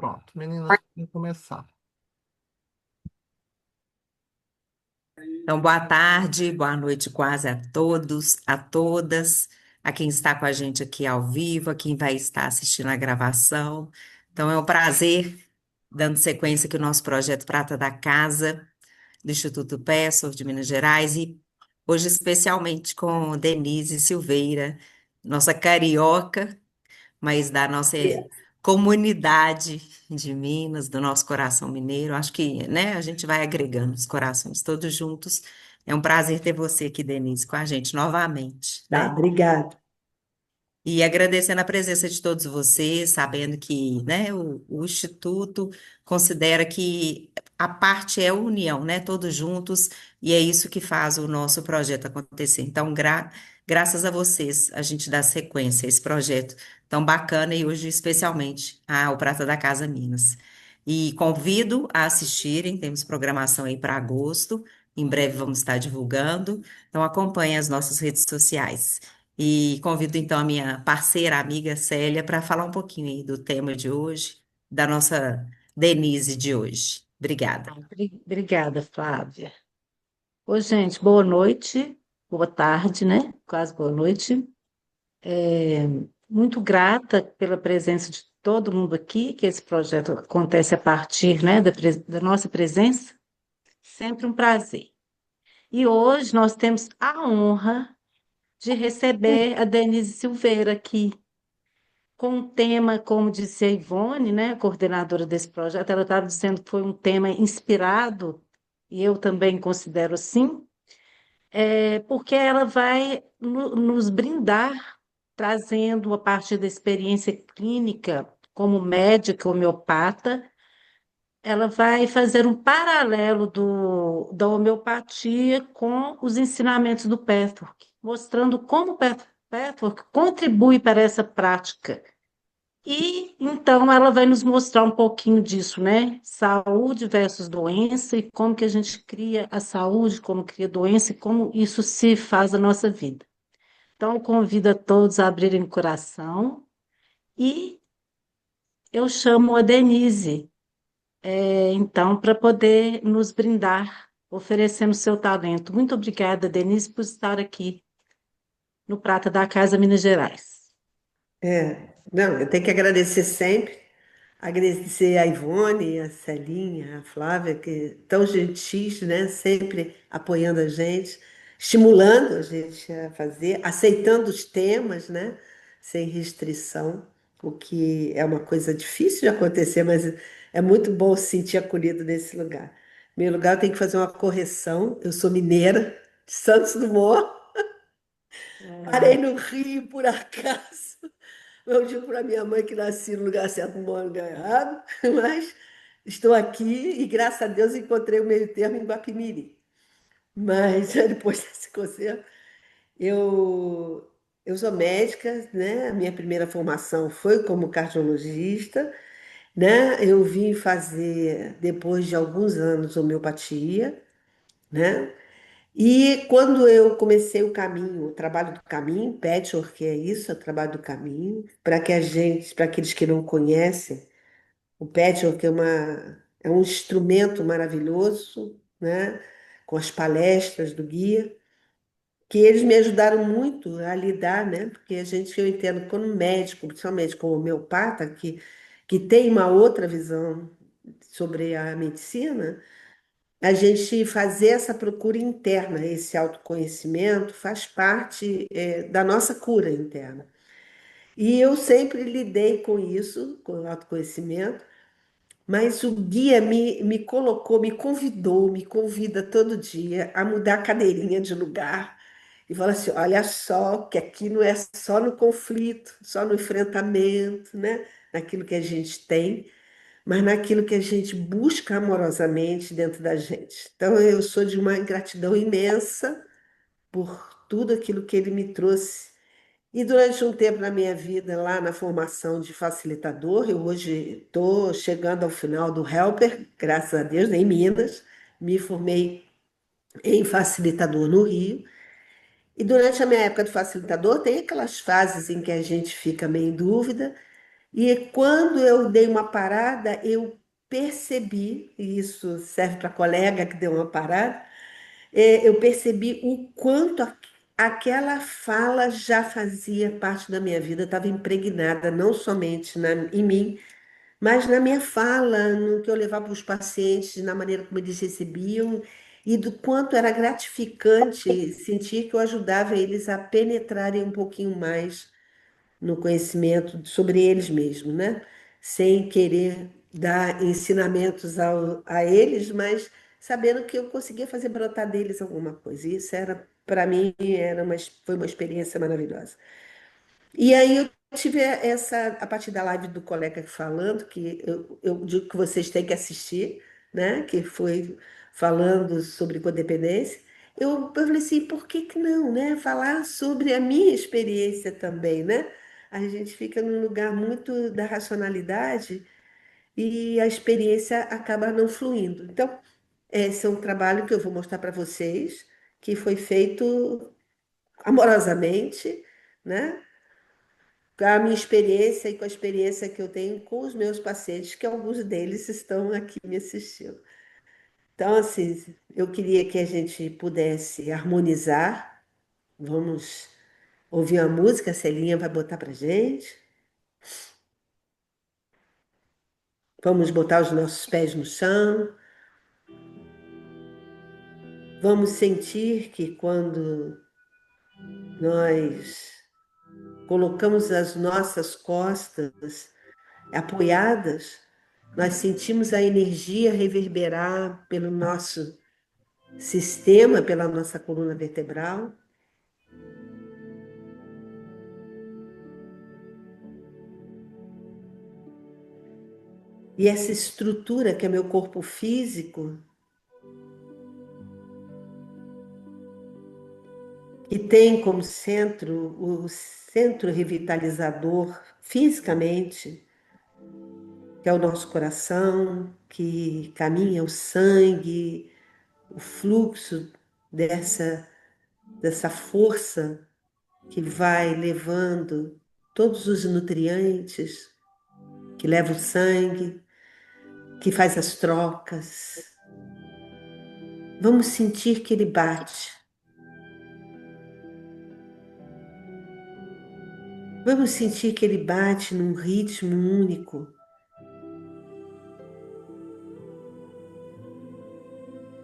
Pronto, meninas, podem começar. Então, boa tarde, boa noite quase a todos, a todas, a quem está com a gente aqui ao vivo, a quem vai estar assistindo a gravação. Então, é um prazer, dando sequência aqui ao nosso projeto Prata da Casa, do Instituto Pessoa de Minas Gerais, e hoje especialmente com Denise Silveira, nossa carioca, mas da nossa comunidade de Minas, do nosso coração mineiro. Acho que, né, a gente vai agregando os corações todos juntos. É um prazer ter você aqui, Denise, com a gente novamente, Tá, né? obrigada. E agradecendo a presença de todos vocês, sabendo que, né, o Instituto considera que a parte é a união, né, todos juntos, e é isso que faz o nosso projeto acontecer. Então, graças a vocês, a gente dá sequência a esse projeto tão bacana e hoje, especialmente, ao Prata da Casa Minas. E convido a assistirem, temos programação aí para agosto, em breve vamos estar divulgando, então acompanhe as nossas redes sociais. E convido então a minha parceira, amiga Célia, para falar um pouquinho aí do tema de hoje, da nossa Denise de hoje. Obrigada. Obrigada, Flávia. Oi, gente, boa noite, boa tarde, né? Quase boa noite. Muito grata pela presença de todo mundo aqui, que esse projeto acontece a partir, né, da nossa presença. Sempre um prazer. E hoje nós temos a honra de receber a Denise Silveira aqui, com um tema, como disse a Ivone, né, coordenadora desse projeto, ela estava dizendo que foi um tema inspirado, e eu também considero assim, porque ela vai nos brindar, trazendo, a partir da experiência clínica, como médica homeopata, ela vai fazer um paralelo da homeopatia com os ensinamentos do Pathwork, mostrando como o Pathwork contribui para essa prática. E então ela vai nos mostrar um pouquinho disso, né? Saúde versus doença e como que a gente cria a saúde, como cria a doença e como isso se faz na nossa vida. Então, eu convido a todos a abrirem o coração e eu chamo a Denise, então, para poder nos brindar, oferecendo seu talento. Muito obrigada, Denise, por estar aqui no Prata da Casa Minas Gerais. Não, eu tenho que agradecer sempre, agradecer a Ivone, a Celinha, a Flávia, que tão gentis, né? Sempre apoiando a gente, estimulando a gente a fazer, aceitando os temas, né? Sem restrição, o que é uma coisa difícil de acontecer, mas é muito bom se sentir acolhido nesse lugar. Em primeiro lugar, eu tenho que fazer uma correção. Eu sou mineira, de Santos Dumont, parei no Rio por acaso. Eu digo para minha mãe que nasci no lugar certo, não moro no lugar errado, mas estou aqui e, graças a Deus, encontrei o meio termo em Guapimirim. Mas depois desse concerto, eu, eu sou médica, né? A minha primeira formação foi como cardiologista, né? Eu vim fazer, depois de alguns anos, homeopatia, né? E quando eu comecei o caminho, o trabalho do caminho, patchwork é isso, é o trabalho do caminho, para que a gente, para aqueles que não conhecem, o patchwork é um instrumento maravilhoso, né? Com as palestras do guia, que eles me ajudaram muito a lidar, né? Porque a gente, eu entendo, como médico, principalmente como homeopata, que tem uma outra visão sobre a medicina, a gente fazer essa procura interna, esse autoconhecimento, faz parte, da nossa cura interna. E eu sempre lidei com isso, com o autoconhecimento, mas o guia me colocou, me convidou, me convida todo dia a mudar a cadeirinha de lugar e fala assim: olha só, que aqui não é só no conflito, só no enfrentamento, né? Naquilo que a gente tem, mas naquilo que a gente busca amorosamente dentro da gente. Então, eu sou de uma gratidão imensa por tudo aquilo que ele me trouxe. E durante um tempo na minha vida, lá na formação de facilitador, eu hoje estou chegando ao final do Helper, graças a Deus, em Minas, me formei em facilitador no Rio. E durante a minha época de facilitador, tem aquelas fases em que a gente fica meio em dúvida, E quando eu dei uma parada, eu percebi, e isso serve para a colega que deu uma parada, eu percebi o quanto aquela fala já fazia parte da minha vida, estava impregnada não somente em mim, mas na minha fala, no que eu levava para os pacientes, na maneira como eles recebiam, e do quanto era gratificante sentir que eu ajudava eles a penetrarem um pouquinho mais no conhecimento sobre eles mesmos, né? Sem querer dar ensinamentos a eles, mas sabendo que eu conseguia fazer brotar deles alguma coisa. Isso era, para mim, foi uma experiência maravilhosa. E aí eu tive a partir da live do colega falando, que eu digo que vocês têm que assistir, né? Que foi falando sobre codependência. Eu falei assim, por que que não, né? Falar sobre a minha experiência também, né? A gente fica num lugar muito da racionalidade e a experiência acaba não fluindo. Então, esse é um trabalho que eu vou mostrar para vocês, que foi feito amorosamente, né? Com a minha experiência e com a experiência que eu tenho com os meus pacientes, que alguns deles estão aqui me assistindo. Então, assim, eu queria que a gente pudesse harmonizar. Vamos ouvir uma música, a Celinha vai botar para gente. Vamos botar os nossos pés no chão. Vamos sentir que quando nós colocamos as nossas costas apoiadas, nós sentimos a energia reverberar pelo nosso sistema, pela nossa coluna vertebral. E essa estrutura que é meu corpo físico, que tem como centro o centro revitalizador fisicamente, que é o nosso coração, que caminha o sangue, o fluxo dessa força que vai levando todos os nutrientes, que leva o sangue, que faz as trocas. Vamos sentir que ele bate. Vamos sentir que ele bate num ritmo único.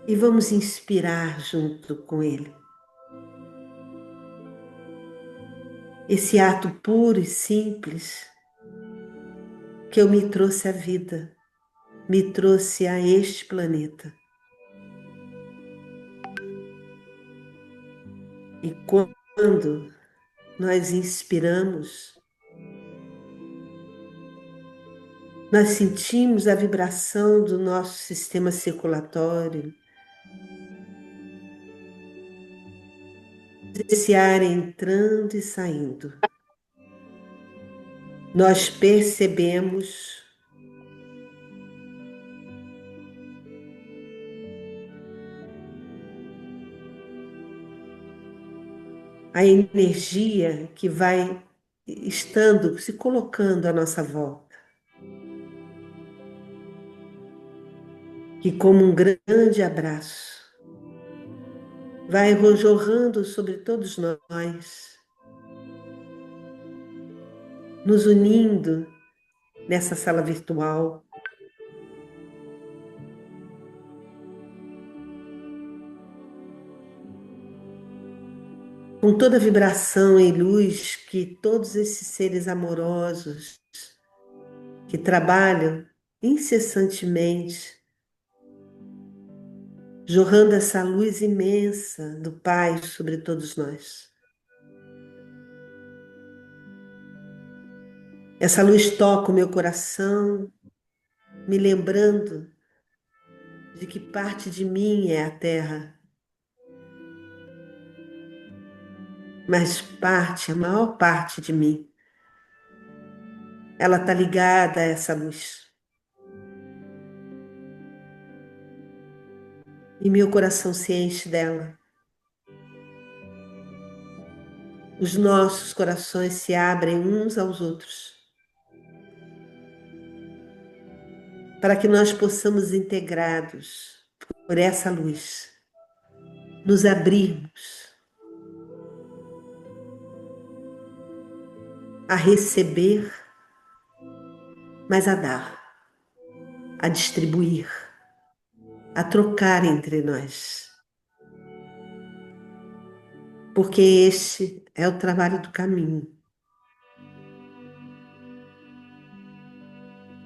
E vamos inspirar junto com ele. Esse ato puro e simples que eu me trouxe à vida, me trouxe a este planeta. E quando nós inspiramos, nós sentimos a vibração do nosso sistema circulatório, esse ar entrando e saindo. Nós percebemos a energia que vai estando, se colocando à nossa volta. Que como um grande abraço, vai jorrando sobre todos nós, nos unindo nessa sala virtual. Com toda a vibração e luz que todos esses seres amorosos que trabalham incessantemente, jorrando essa luz imensa do Pai sobre todos nós. Essa luz toca o meu coração, me lembrando de que parte de mim é a Terra, mas parte, a maior parte de mim, ela está ligada a essa luz. E meu coração se enche dela. Os nossos corações se abrem uns aos outros. para que nós possamos, integrados por essa luz, nos abrirmos a receber, mas a dar, a distribuir, a trocar entre nós. Porque este é o trabalho do caminho.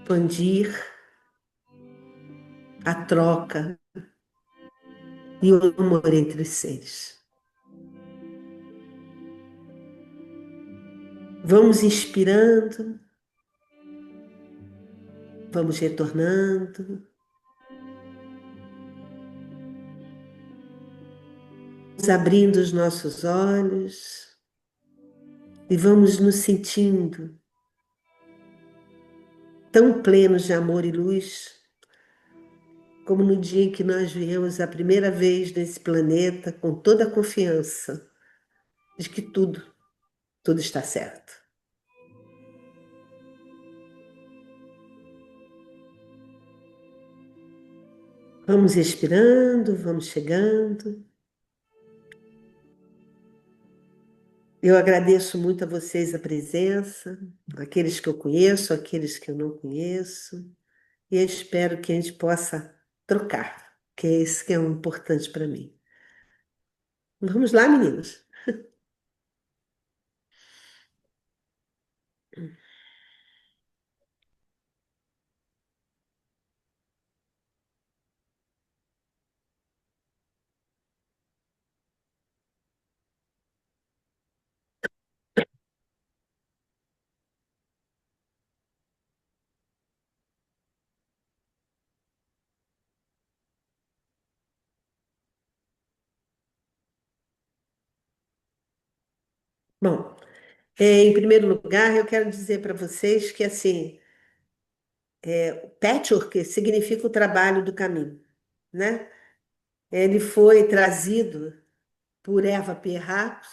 Expandir a troca e o amor entre os seres. Vamos inspirando, vamos retornando, vamos abrindo os nossos olhos e vamos nos sentindo tão plenos de amor e luz, como no dia em que nós viemos a primeira vez nesse planeta, com toda a confiança de que tudo está certo. Vamos respirando, vamos chegando. Eu agradeço muito a vocês a presença, aqueles que eu conheço, aqueles que eu não conheço, e eu espero que a gente possa trocar, que é isso que é o importante para mim. Vamos lá, meninas. Bom, em primeiro lugar, eu quero dizer para vocês que, assim, o patchwork significa o trabalho do caminho, né? Ele foi trazido por Eva Pierracos,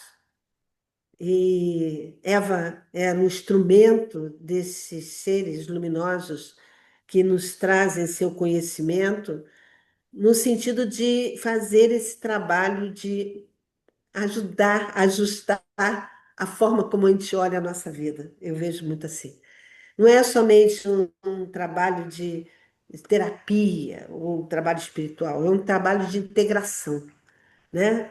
e Eva era um instrumento desses seres luminosos que nos trazem seu conhecimento, no sentido de fazer esse trabalho de ajudar, ajustar a forma como a gente olha a nossa vida. Eu vejo muito assim. Não é somente um trabalho de terapia ou um trabalho espiritual, é um trabalho de integração, né?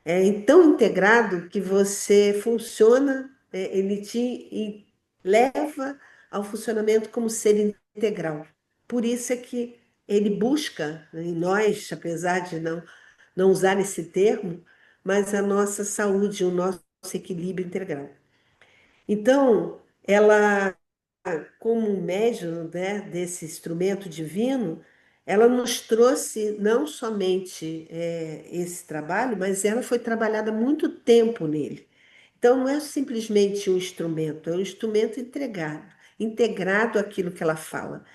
É tão integrado que você funciona, ele leva ao funcionamento como ser integral. Por isso é que ele busca, né, em nós, apesar de não usar esse termo, mas a nossa saúde, o nosso equilíbrio integral. Então, ela, como um médium, né, desse instrumento divino, ela nos trouxe não somente esse trabalho, mas ela foi trabalhada há muito tempo nele. Então, não é simplesmente um instrumento, é um instrumento integrado àquilo que ela fala.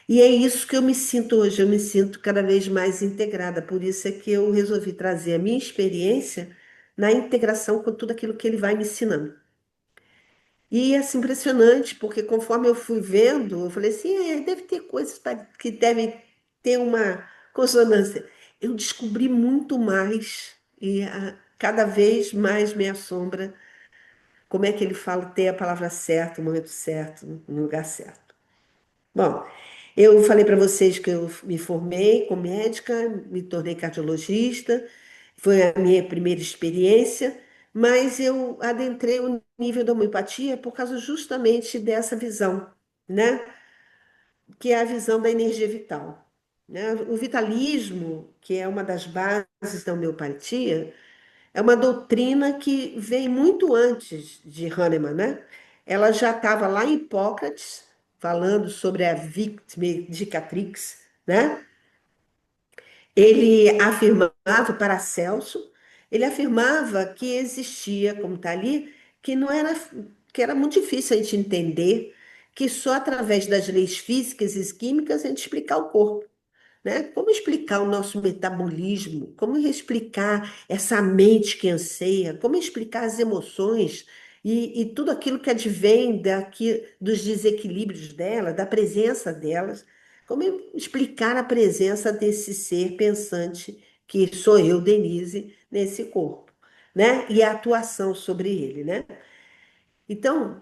E é isso que eu me sinto hoje, eu me sinto cada vez mais integrada. Por isso é que eu resolvi trazer a minha experiência na integração com tudo aquilo que ele vai me ensinando. E é assim, impressionante, porque conforme eu fui vendo, eu falei assim, deve ter coisas que devem ter uma consonância. Eu descobri muito mais e cada vez mais me assombra como é que ele fala ter a palavra certa, o momento certo, no lugar certo. Bom, eu falei para vocês que eu me formei como médica, me tornei cardiologista, foi a minha primeira experiência, mas eu adentrei o nível da homeopatia por causa justamente dessa visão, né? Que é a visão da energia vital, né? O vitalismo, que é uma das bases da homeopatia, é uma doutrina que vem muito antes de Hahnemann, né? Ela já estava lá em Hipócrates, falando sobre a Victime Medicatrix, né? Ele afirmava, Paracelso, ele afirmava que existia, como está ali, que não era, que era muito difícil a gente entender, que só através das leis físicas e químicas a gente explicar o corpo, né? Como explicar o nosso metabolismo? Como explicar essa mente que anseia? Como explicar as emoções e tudo aquilo que advém dos desequilíbrios dela, da presença delas? Como explicar a presença desse ser pensante que sou eu, Denise, nesse corpo, né? E a atuação sobre ele, né? Então,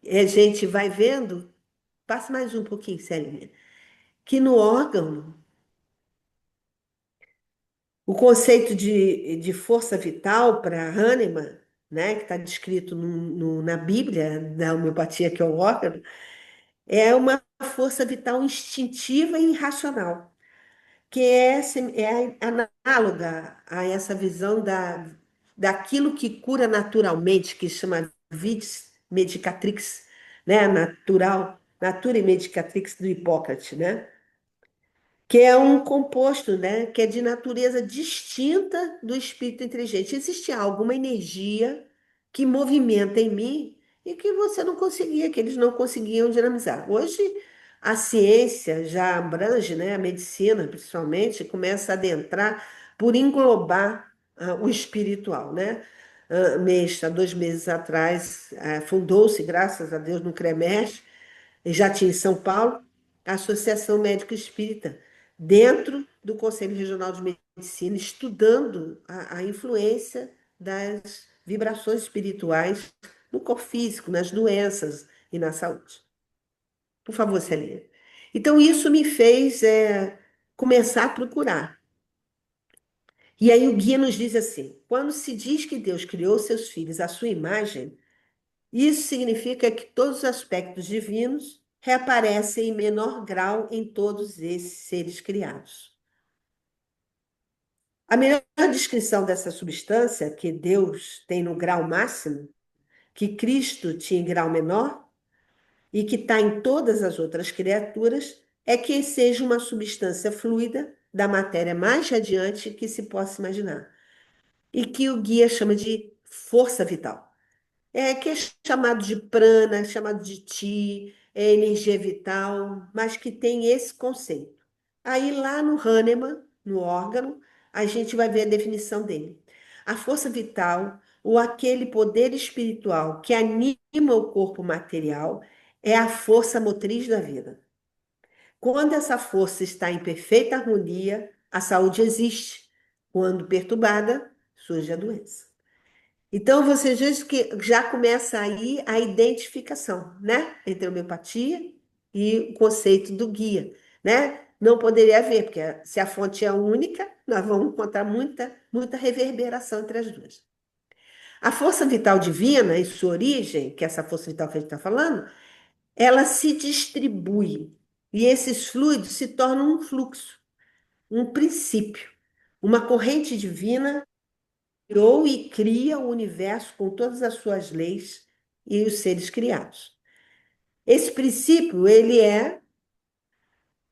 a gente vai vendo, passa mais um pouquinho, Celinha, que no órgão, o conceito de força vital para Hahnemann, né, que está descrito na Bíblia da homeopatia, que é o órgão, é uma força vital instintiva e irracional, que é análoga a essa visão daquilo que cura naturalmente, que chama vis medicatrix, né? Natural, natura e medicatrix do Hipócrates, né? Que é um composto, né? Que é de natureza distinta do espírito inteligente. Existe alguma energia que movimenta em mim e que você não conseguia, que eles não conseguiam dinamizar. Hoje, a ciência já abrange, né? A medicina, principalmente, começa a adentrar por englobar o espiritual, né? Há 2 meses atrás, fundou-se, graças a Deus, no CREMES, e já tinha em São Paulo, a Associação Médica Espírita, dentro do Conselho Regional de Medicina, estudando a influência das vibrações espirituais no corpo físico, nas doenças e na saúde. Por favor, Celinha. Então, isso me fez começar a procurar. E aí o guia nos diz assim: quando se diz que Deus criou seus filhos à sua imagem, isso significa que todos os aspectos divinos reaparecem em menor grau em todos esses seres criados. A melhor descrição dessa substância que Deus tem no grau máximo, que Cristo tinha em grau menor e que está em todas as outras criaturas, é que seja uma substância fluida da matéria mais radiante que se possa imaginar e que o guia chama de força vital. Que é chamado de prana, chamado de ti, é energia vital, mas que tem esse conceito. Aí lá no Hahnemann, no órgão, a gente vai ver a definição dele. A força vital, ou aquele poder espiritual que anima o corpo material, é a força motriz da vida. Quando essa força está em perfeita harmonia, a saúde existe. Quando perturbada, surge a doença. Então, você diz que já começa aí a identificação, né? Entre a homeopatia e o conceito do guia, né? Não poderia haver, porque se a fonte é única, nós vamos encontrar muita reverberação entre as duas. A força vital divina, em sua origem, que é essa força vital que a gente está falando, ela se distribui. E esses fluidos se tornam um fluxo, um princípio, uma corrente divina criou e cria o universo com todas as suas leis e os seres criados. Esse princípio, ele é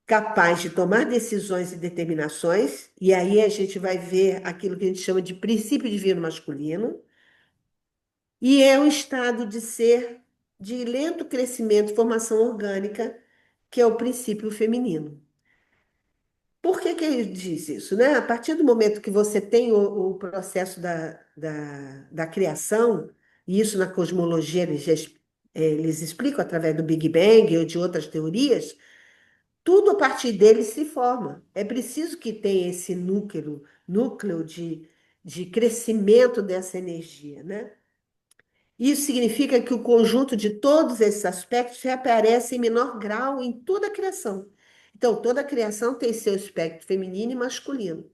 capaz de tomar decisões e determinações, e aí a gente vai ver aquilo que a gente chama de princípio divino masculino, e é um estado de ser de lento crescimento, formação orgânica, que é o princípio feminino. Por que ele diz isso, né? A partir do momento que você tem o processo da criação, e isso na cosmologia eles explicam através do Big Bang ou de outras teorias, tudo a partir dele se forma. É preciso que tenha esse núcleo de crescimento dessa energia, né? Isso significa que o conjunto de todos esses aspectos reaparece em menor grau em toda a criação. Então, toda a criação tem seu aspecto feminino e masculino.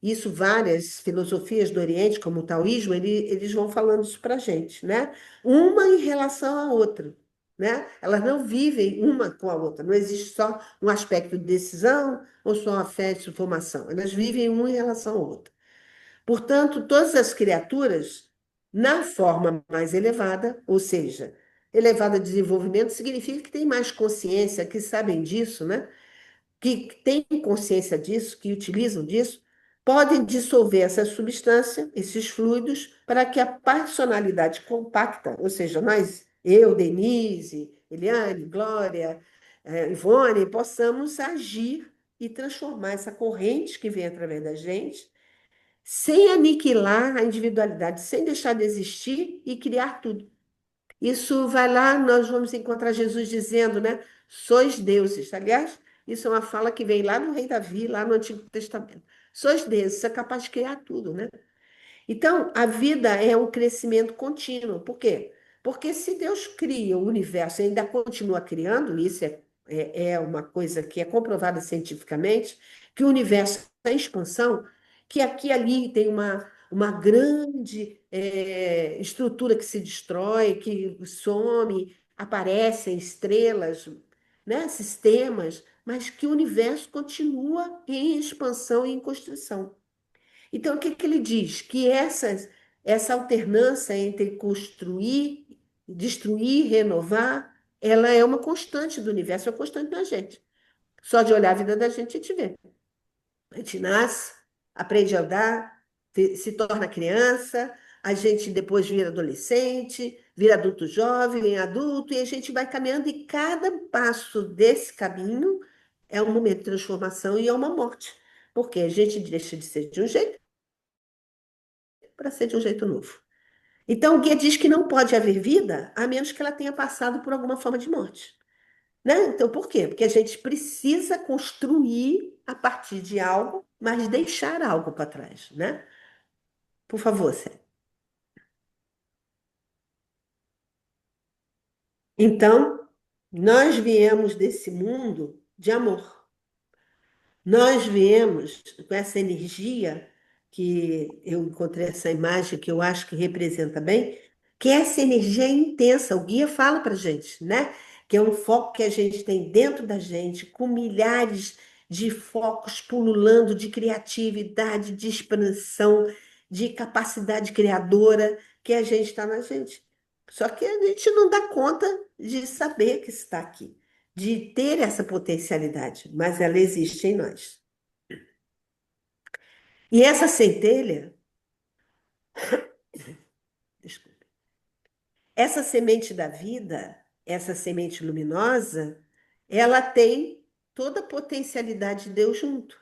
Isso, várias filosofias do Oriente, como o taoísmo, eles vão falando isso para a gente, né? Uma em relação à outra, né? Elas não vivem uma com a outra. Não existe só um aspecto de decisão ou só afeto de formação. Elas vivem uma em relação à outra. Portanto, todas as criaturas, na forma mais elevada, ou seja, elevada de desenvolvimento, significa que têm mais consciência, que sabem disso, né? Que têm consciência disso, que utilizam disso, podem dissolver essa substância, esses fluidos, para que a personalidade compacta, ou seja, nós, eu, Denise, Eliane, Glória, Ivone, possamos agir e transformar essa corrente que vem através da gente sem aniquilar a individualidade, sem deixar de existir e criar tudo. Isso vai lá, nós vamos encontrar Jesus dizendo, né? Sois deuses. Aliás, Isso é uma fala que vem lá no rei Davi, lá no Antigo Testamento. Sois deuses, você é capaz de criar tudo, né? Então, a vida é um crescimento contínuo. Por quê? Porque se Deus cria o universo e ainda continua criando, isso é uma coisa que é comprovada cientificamente, que o universo é em expansão, que aqui e ali tem uma grande estrutura que se destrói, que some, aparecem estrelas, né, sistemas, mas que o universo continua em expansão e em construção. Então, o que que ele diz? Que essa alternância entre construir, destruir, renovar, ela é uma constante do universo, é uma constante da gente. Só de olhar a vida da gente, a gente vê. A gente nasce, aprende a andar, se torna criança, a gente depois vira adolescente, vira adulto jovem, vem adulto, e a gente vai caminhando, e cada passo desse caminho é um momento de transformação e é uma morte. Porque a gente deixa de ser de um jeito para ser de um jeito novo. Então, o guia diz que não pode haver vida a menos que ela tenha passado por alguma forma de morte. Né? Então, por quê? Porque a gente precisa construir a partir de algo, mas deixar algo para trás, né? Por favor, Cé. Então, nós viemos desse mundo de amor. Nós viemos com essa energia que eu encontrei essa imagem que eu acho que representa bem, que essa energia é intensa. O guia fala para gente, né? Que é um foco que a gente tem dentro da gente, com milhares de focos pululando de criatividade, de expansão, de capacidade criadora que a gente está na gente. Só que a gente não dá conta de saber que está aqui, de ter essa potencialidade, mas ela existe em nós. E essa centelha, desculpa, essa semente da vida, essa semente luminosa, ela tem toda a potencialidade de Deus junto.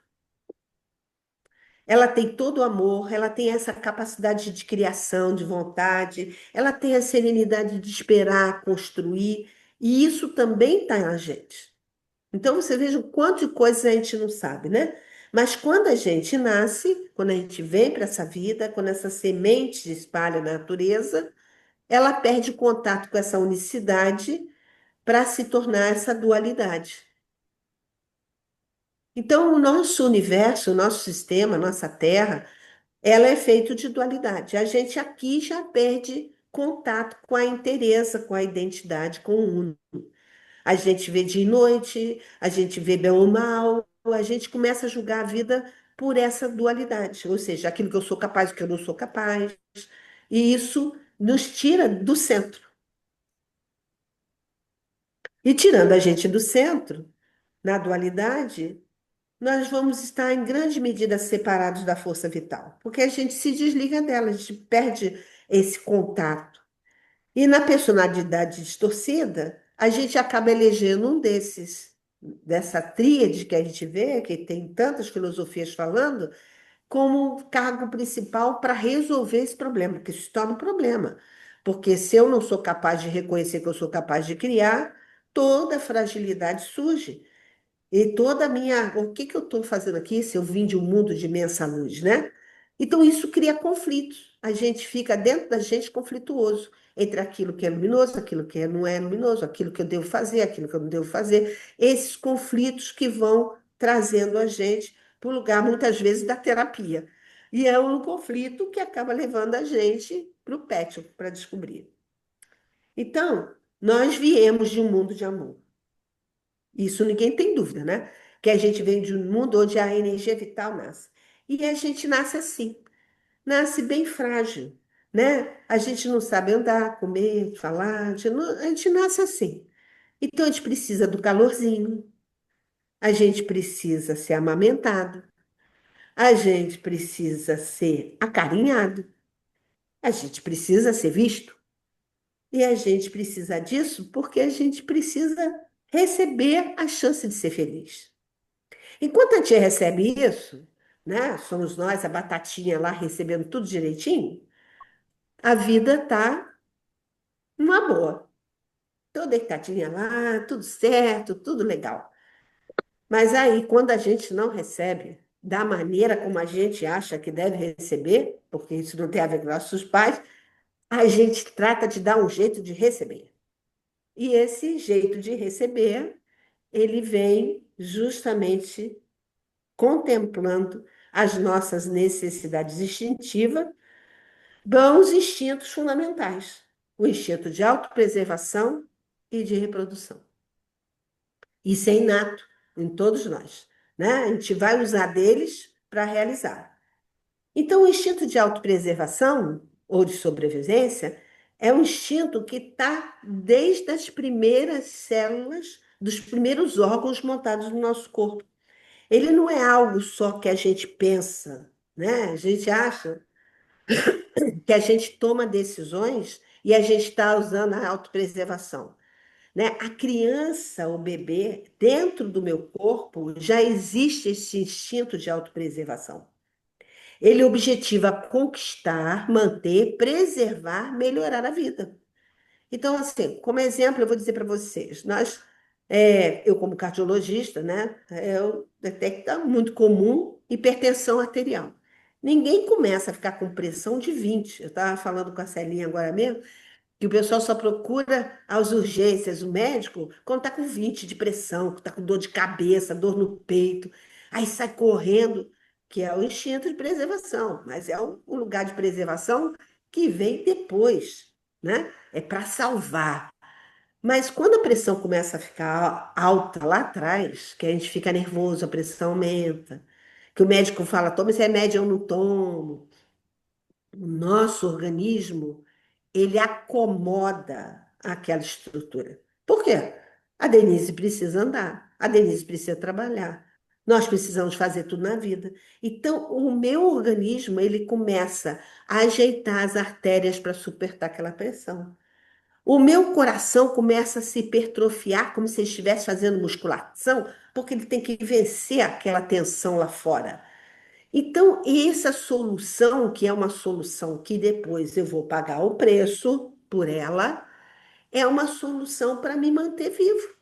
Ela tem todo o amor, ela tem essa capacidade de criação, de vontade, ela tem a serenidade de esperar, construir, e isso também está na gente. Então você veja o quanto de coisas a gente não sabe, né? Mas quando a gente nasce, quando a gente vem para essa vida, quando essa semente se espalha na natureza, ela perde contato com essa unicidade para se tornar essa dualidade. Então, o nosso universo, o nosso sistema, a nossa Terra, ela é feito de dualidade. A gente aqui já perde contato com a inteireza, com a identidade, com o uno. A gente vê dia e noite, a gente vê bem ou mal, a gente começa a julgar a vida por essa dualidade, ou seja, aquilo que eu sou capaz, o que eu não sou capaz. E isso nos tira do centro. E tirando a gente do centro, na dualidade, nós vamos estar em grande medida separados da força vital, porque a gente se desliga dela, a gente perde esse contato. E na personalidade distorcida, a gente acaba elegendo um dessa tríade que a gente vê, que tem tantas filosofias falando, como um cargo principal para resolver esse problema, porque isso se torna um problema. Porque se eu não sou capaz de reconhecer que eu sou capaz de criar, toda a fragilidade surge. E toda a minha. O que que eu estou fazendo aqui se eu vim de um mundo de imensa luz, né? Então, isso cria conflitos. A gente fica dentro da gente conflituoso entre aquilo que é luminoso, aquilo que não é luminoso, aquilo que eu devo fazer, aquilo que eu não devo fazer. Esses conflitos que vão trazendo a gente para o lugar, muitas vezes, da terapia. E é um conflito que acaba levando a gente para o pet, para descobrir. Então, nós viemos de um mundo de amor. Isso ninguém tem dúvida, né? Que a gente vem de um mundo onde a energia vital nasce. E a gente nasce assim, nasce bem frágil, né? A gente não sabe andar, comer, falar, a gente nasce assim. Então a gente precisa do calorzinho, a gente precisa ser amamentado, a gente precisa ser acarinhado, a gente precisa ser visto. E a gente precisa disso porque a gente precisa receber a chance de ser feliz. Enquanto a gente recebe isso, né? Somos nós, a batatinha lá recebendo tudo direitinho, a vida tá numa boa. Tô deitadinha lá, tudo certo, tudo legal. Mas aí, quando a gente não recebe da maneira como a gente acha que deve receber, porque isso não tem a ver com nossos pais, a gente trata de dar um jeito de receber. E esse jeito de receber, ele vem justamente contemplando as nossas necessidades instintivas, bons instintos fundamentais, o instinto de autopreservação e de reprodução. Isso é inato em todos nós, né? A gente vai usar deles para realizar. Então, o instinto de autopreservação ou de sobrevivência é um instinto que está desde as primeiras células, dos primeiros órgãos montados no nosso corpo. Ele não é algo só que a gente pensa, né? A gente acha que a gente toma decisões e a gente está usando a autopreservação, né? A criança, o bebê, dentro do meu corpo, já existe esse instinto de autopreservação. Ele objetiva conquistar, manter, preservar, melhorar a vida. Então, assim, como exemplo, eu vou dizer para vocês, eu como cardiologista, né, eu detecto muito comum hipertensão arterial. Ninguém começa a ficar com pressão de 20. Eu estava falando com a Celinha agora mesmo, que o pessoal só procura as urgências, o médico, quando está com 20 de pressão, está com dor de cabeça, dor no peito, aí sai correndo, que é o instinto de preservação, mas é um lugar de preservação que vem depois, né? É para salvar. Mas quando a pressão começa a ficar alta lá atrás, que a gente fica nervoso, a pressão aumenta, que o médico fala, toma esse remédio, eu não tomo. O nosso organismo, ele acomoda aquela estrutura. Por quê? A Denise precisa andar, a Denise precisa trabalhar, nós precisamos fazer tudo na vida. Então, o meu organismo, ele começa a ajeitar as artérias para suportar aquela pressão. O meu coração começa a se hipertrofiar, como se ele estivesse fazendo musculação, porque ele tem que vencer aquela tensão lá fora. Então, essa solução, que é uma solução que depois eu vou pagar o preço por ela, é uma solução para me manter vivo.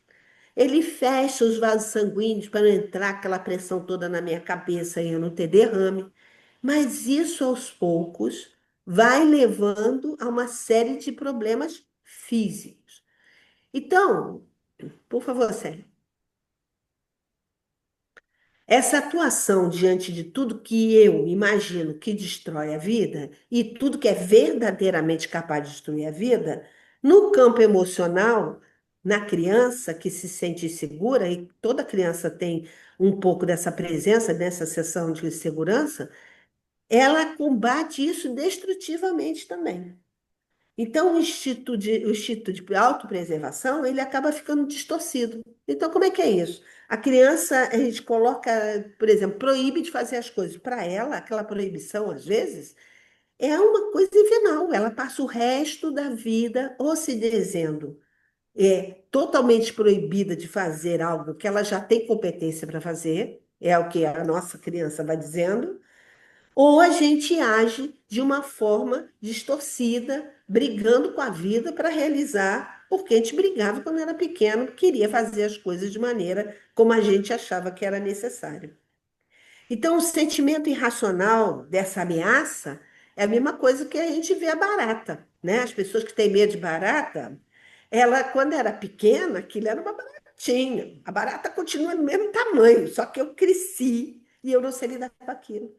Ele fecha os vasos sanguíneos para não entrar aquela pressão toda na minha cabeça e eu não ter derrame. Mas isso, aos poucos, vai levando a uma série de problemas físicos. Então, por favor, Sérgio. Essa atuação diante de tudo que eu imagino que destrói a vida e tudo que é verdadeiramente capaz de destruir a vida, no campo emocional, na criança que se sente insegura, e toda criança tem um pouco dessa presença, dessa sensação de insegurança, ela combate isso destrutivamente também. Então, o instinto de autopreservação, ele acaba ficando distorcido. Então, como é que é isso? A criança, a gente coloca, por exemplo, proíbe de fazer as coisas. Para ela, aquela proibição, às vezes, é uma coisa infernal. Ela passa o resto da vida ou se dizendo totalmente proibida de fazer algo que ela já tem competência para fazer, é o que a nossa criança vai dizendo, ou a gente age de uma forma distorcida, brigando com a vida para realizar, porque a gente brigava quando era pequeno, queria fazer as coisas de maneira como a gente achava que era necessário. Então, o sentimento irracional dessa ameaça é a mesma coisa que a gente vê a barata, né? As pessoas que têm medo de barata, ela, quando era pequena, aquilo era uma baratinha. A barata continua no mesmo tamanho, só que eu cresci e eu não sei lidar com aquilo.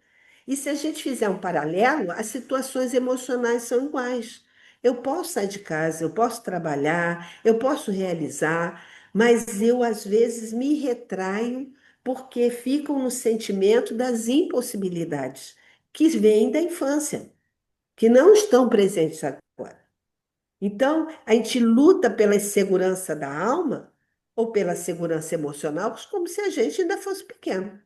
E se a gente fizer um paralelo, as situações emocionais são iguais. Eu posso sair de casa, eu posso trabalhar, eu posso realizar, mas eu, às vezes, me retraio porque ficam no sentimento das impossibilidades que vêm da infância, que não estão presentes agora. Então, a gente luta pela segurança da alma ou pela segurança emocional, como se a gente ainda fosse pequeno.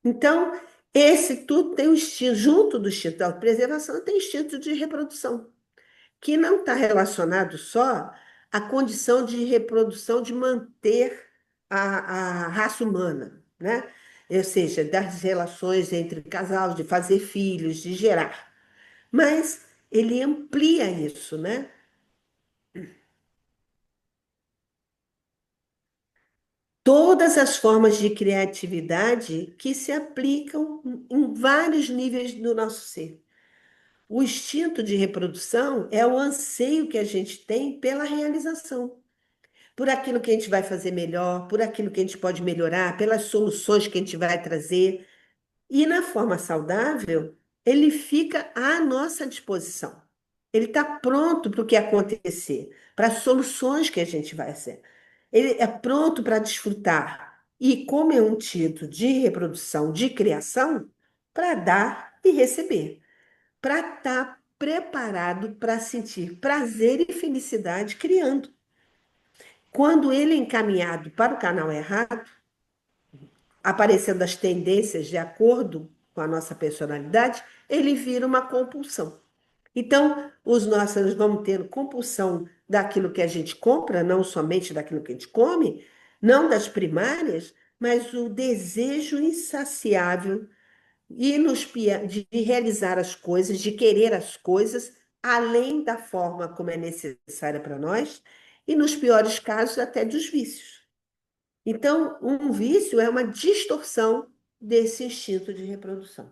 Então, esse tudo tem o instinto, junto do instinto da autopreservação, tem o instinto de reprodução, que não está relacionado só à condição de reprodução de manter a raça humana, né? Ou seja, das relações entre casais, de fazer filhos, de gerar. Mas ele amplia isso, né? todas as formas de criatividade que se aplicam em vários níveis do nosso ser. O instinto de reprodução é o anseio que a gente tem pela realização, por aquilo que a gente vai fazer melhor, por aquilo que a gente pode melhorar, pelas soluções que a gente vai trazer. E na forma saudável, ele fica à nossa disposição. Ele está pronto para o que acontecer, para as soluções que a gente vai fazer. Ele é pronto para desfrutar. E como é um título de reprodução, de criação, para dar e receber, para estar preparado para sentir prazer e felicidade criando. Quando ele é encaminhado para o canal errado, aparecendo as tendências de acordo com a nossa personalidade, ele vira uma compulsão. Então, nós vamos tendo compulsão daquilo que a gente compra, não somente daquilo que a gente come, não das primárias, mas o desejo insaciável de realizar as coisas, de querer as coisas, além da forma como é necessária para nós, e nos piores casos, até dos vícios. Então, um vício é uma distorção desse instinto de reprodução,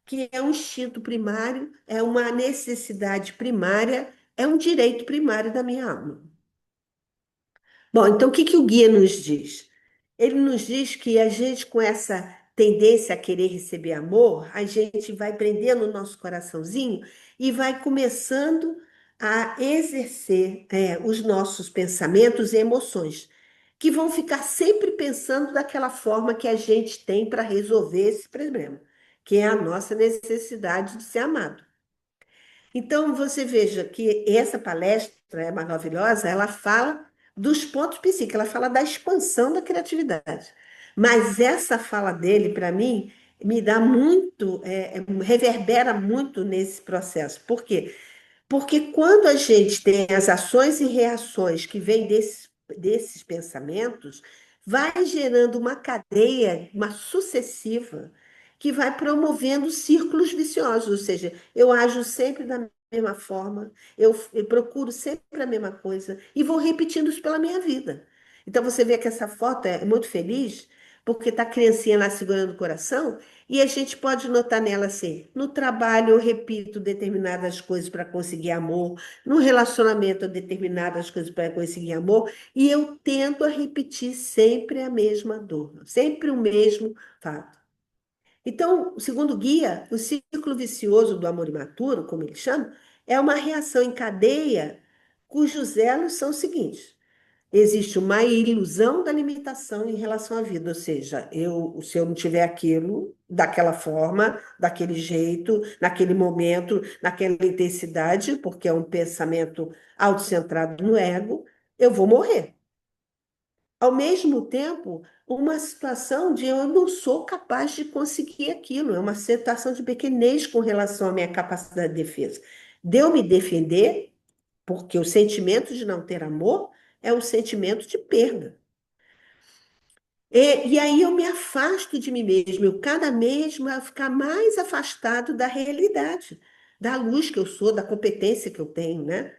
que é um instinto primário, é uma necessidade primária, é um direito primário da minha alma. Bom, então o que que o guia nos diz? Ele nos diz que a gente, com essa tendência a querer receber amor, a gente vai prendendo o nosso coraçãozinho e vai começando a exercer os nossos pensamentos e emoções, que vão ficar sempre pensando daquela forma que a gente tem para resolver esse problema, que é a nossa necessidade de ser amado. Então, você veja que essa palestra é maravilhosa, ela fala dos pontos psíquicos, ela fala da expansão da criatividade. Mas essa fala dele, para mim, me dá muito, reverbera muito nesse processo. Por quê? Porque quando a gente tem as ações e reações que vêm desses pensamentos, vai gerando uma cadeia, uma sucessiva, que vai promovendo círculos viciosos, ou seja, eu ajo sempre da mesma forma, eu procuro sempre a mesma coisa e vou repetindo isso pela minha vida. Então você vê que essa foto é muito feliz, porque está a criancinha lá segurando o coração, e a gente pode notar nela assim: no trabalho eu repito determinadas coisas para conseguir amor, no relacionamento eu determinadas coisas para conseguir amor, e eu tento a repetir sempre a mesma dor, sempre o mesmo fato. Então, segundo o guia, o ciclo vicioso do amor imaturo, como ele chama, é uma reação em cadeia cujos elos são os seguintes: existe uma ilusão da limitação em relação à vida, ou seja, se eu não tiver aquilo, daquela forma, daquele jeito, naquele momento, naquela intensidade, porque é um pensamento autocentrado no ego, eu vou morrer. Ao mesmo tempo, uma situação de eu não sou capaz de conseguir aquilo, é uma situação de pequenez com relação à minha capacidade de defesa. De eu me defender, porque o sentimento de não ter amor é um sentimento de perda. E aí eu me afasto de mim mesmo, eu cada mês vou ficar mais afastado da realidade, da luz que eu sou, da competência que eu tenho, né?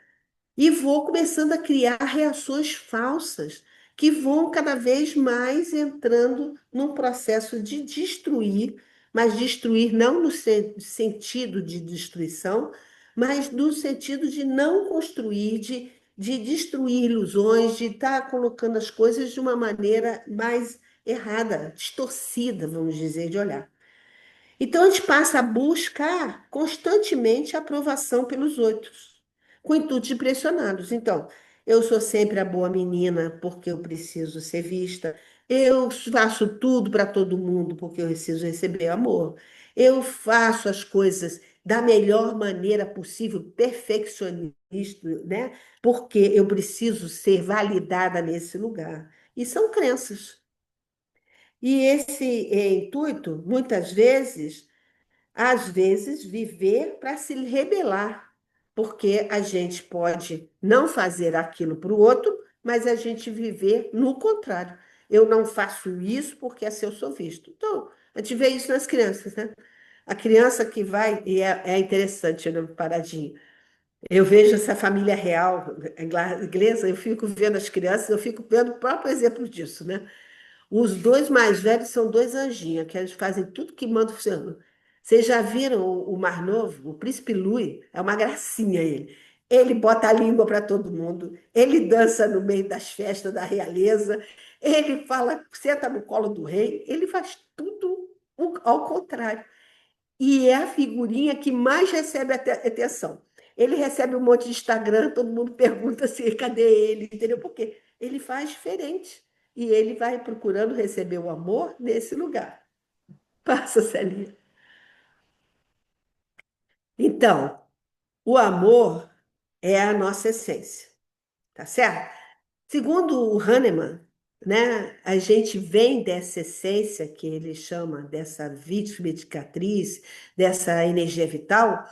E vou começando a criar reações falsas que vão cada vez mais entrando num processo de destruir, mas destruir não no sentido de destruição, mas no sentido de não construir, de destruir ilusões, de estar colocando as coisas de uma maneira mais errada, distorcida, vamos dizer, de olhar. Então, a gente passa a buscar constantemente a aprovação pelos outros, com o intuito de pressioná-los. Então, eu sou sempre a boa menina porque eu preciso ser vista. Eu faço tudo para todo mundo porque eu preciso receber amor. Eu faço as coisas da melhor maneira possível, perfeccionista, né? Porque eu preciso ser validada nesse lugar. E são crenças. E esse intuito, muitas vezes, às vezes, viver para se rebelar, porque a gente pode não fazer aquilo para o outro, mas a gente viver no contrário. Eu não faço isso porque assim eu sou visto. Então, a gente vê isso nas crianças, né? A criança que vai, e é interessante, né, paradinho. Eu vejo essa família real inglesa, eu fico vendo as crianças, eu fico vendo o próprio exemplo disso, né? Os dois mais velhos são dois anjinhos, que eles fazem tudo que manda o Senhor. Vocês já viram o mais novo? O Príncipe Louis? É uma gracinha ele. Ele bota a língua para todo mundo, ele dança no meio das festas da realeza, ele fala, senta no colo do rei, ele faz tudo ao contrário. E é a figurinha que mais recebe atenção. Ele recebe um monte de Instagram, todo mundo pergunta se cadê ele, entendeu? Porque ele faz diferente. E ele vai procurando receber o amor nesse lugar. Passa, Celinha. Então, o amor é a nossa essência, tá certo? Segundo o Hahnemann, né, a gente vem dessa essência que ele chama dessa vítima-medicatriz, dessa energia vital,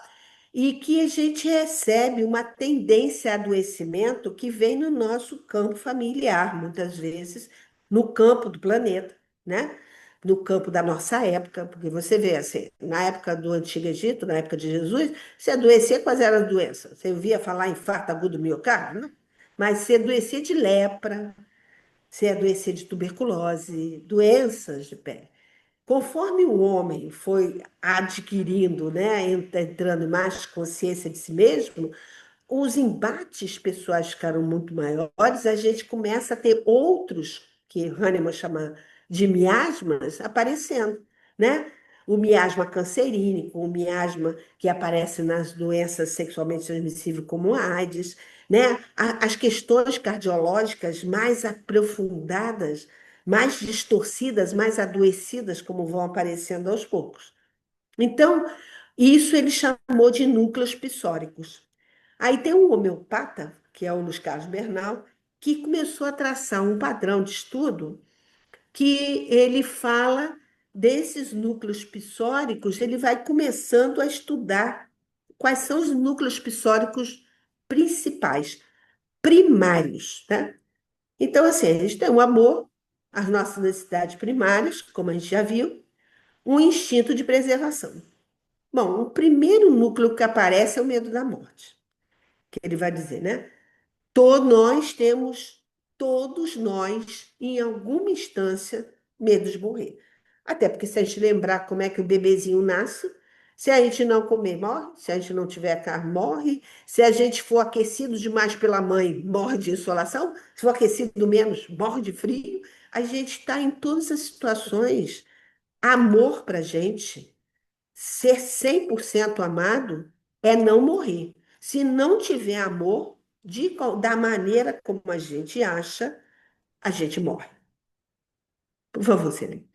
e que a gente recebe uma tendência a adoecimento que vem no nosso campo familiar, muitas vezes, no campo do planeta, né? No campo da nossa época, porque você vê assim, na época do Antigo Egito, na época de Jesus, se adoecia, quais eram as doenças? Você ouvia falar em infarto agudo do miocárdio? Não. Mas se adoecia de lepra, se adoecia de tuberculose, doenças de pele. Conforme o homem foi adquirindo, né, entrando em mais consciência de si mesmo, os embates pessoais ficaram muito maiores, a gente começa a ter outros, que Hahnemann chama de miasmas, aparecendo, né? O miasma cancerínico, o miasma que aparece nas doenças sexualmente transmissíveis como a AIDS, né? As questões cardiológicas mais aprofundadas, mais distorcidas, mais adoecidas, como vão aparecendo aos poucos. Então, isso ele chamou de núcleos psóricos. Aí tem um homeopata, que é o Luiz Carlos Bernal, que começou a traçar um padrão de estudo que ele fala desses núcleos psóricos, ele vai começando a estudar quais são os núcleos psóricos principais, primários, né? Então, assim, a gente tem o amor, as nossas necessidades primárias, como a gente já viu, um instinto de preservação. Bom, o primeiro núcleo que aparece é o medo da morte, que ele vai dizer, né? Nós temos, todos nós, em alguma instância, medo de morrer. Até porque se a gente lembrar como é que o bebezinho nasce, se a gente não comer, morre. Se a gente não tiver carne, morre. Se a gente for aquecido demais pela mãe, morre de insolação. Se for aquecido menos, morre de frio. A gente está em todas as situações. Amor para a gente, ser 100% amado, é não morrer. Se não tiver amor, da maneira como a gente acha, a gente morre. Por favor, Celene.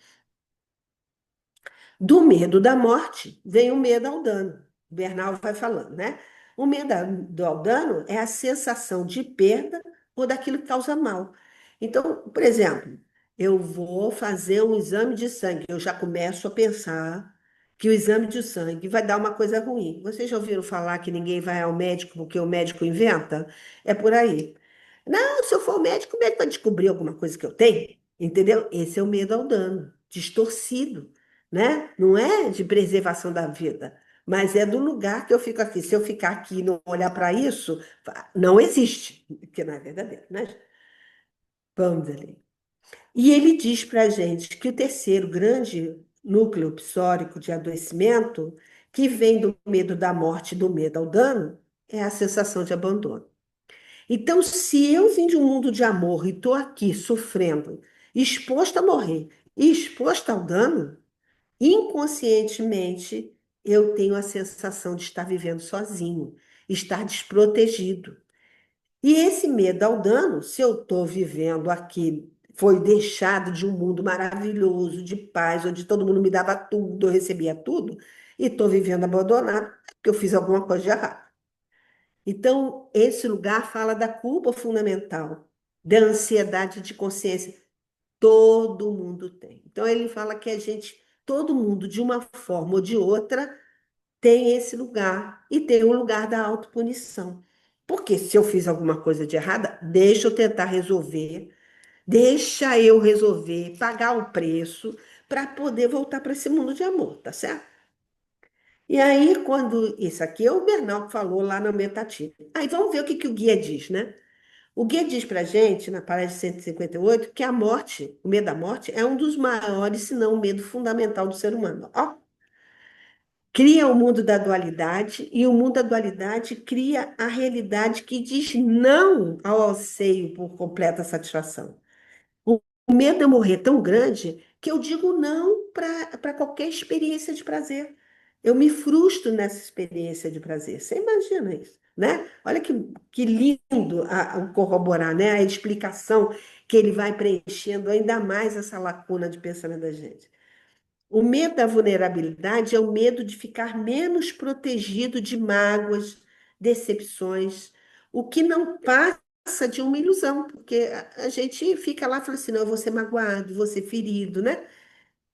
Do medo da morte vem o medo ao dano. O Bernal vai falando, né? O medo ao dano é a sensação de perda ou daquilo que causa mal. Então, por exemplo, eu vou fazer um exame de sangue, eu já começo a pensar que o exame de sangue vai dar uma coisa ruim. Vocês já ouviram falar que ninguém vai ao médico porque o médico inventa? É por aí. Não, se eu for ao médico, o médico vai descobrir alguma coisa que eu tenho, entendeu? Esse é o medo ao dano, distorcido, né? Não é de preservação da vida, mas é do lugar que eu fico aqui. Se eu ficar aqui e não olhar para isso, não existe, que não é verdadeiro, né? Vamos ali. E ele diz para a gente que o terceiro grande núcleo psórico de adoecimento, que vem do medo da morte e do medo ao dano, é a sensação de abandono. Então, se eu vim de um mundo de amor e estou aqui sofrendo, exposta a morrer e exposta ao dano, inconscientemente, eu tenho a sensação de estar vivendo sozinho, estar desprotegido. E esse medo ao dano, se eu estou vivendo aqui, foi deixado de um mundo maravilhoso, de paz, onde todo mundo me dava tudo, eu recebia tudo, e estou vivendo abandonado, é porque eu fiz alguma coisa de errado. Então, esse lugar fala da culpa fundamental, da ansiedade de consciência. Todo mundo tem. Então, ele fala que a gente, todo mundo, de uma forma ou de outra, tem esse lugar e tem o lugar da autopunição. Porque se eu fiz alguma coisa de errada, deixa eu tentar resolver, deixa eu resolver, pagar o preço para poder voltar para esse mundo de amor, tá certo? E aí, quando isso aqui é o Bernal que falou lá na Metatina. Aí vamos ver o que o guia diz, né? O guia diz para a gente, na página 158, que a morte, o medo da morte, é um dos maiores, se não o medo fundamental do ser humano. Ó, cria o mundo da dualidade e o mundo da dualidade cria a realidade que diz não ao anseio por completa satisfação. O medo é morrer tão grande que eu digo não para qualquer experiência de prazer. Eu me frustro nessa experiência de prazer. Você imagina isso, né? Olha que lindo o corroborar, né? A explicação que ele vai preenchendo ainda mais essa lacuna de pensamento da gente. O medo da vulnerabilidade é o medo de ficar menos protegido de mágoas, decepções, o que não passa de uma ilusão, porque a gente fica lá e fala assim, não, eu vou ser magoado, vou ser ferido, né?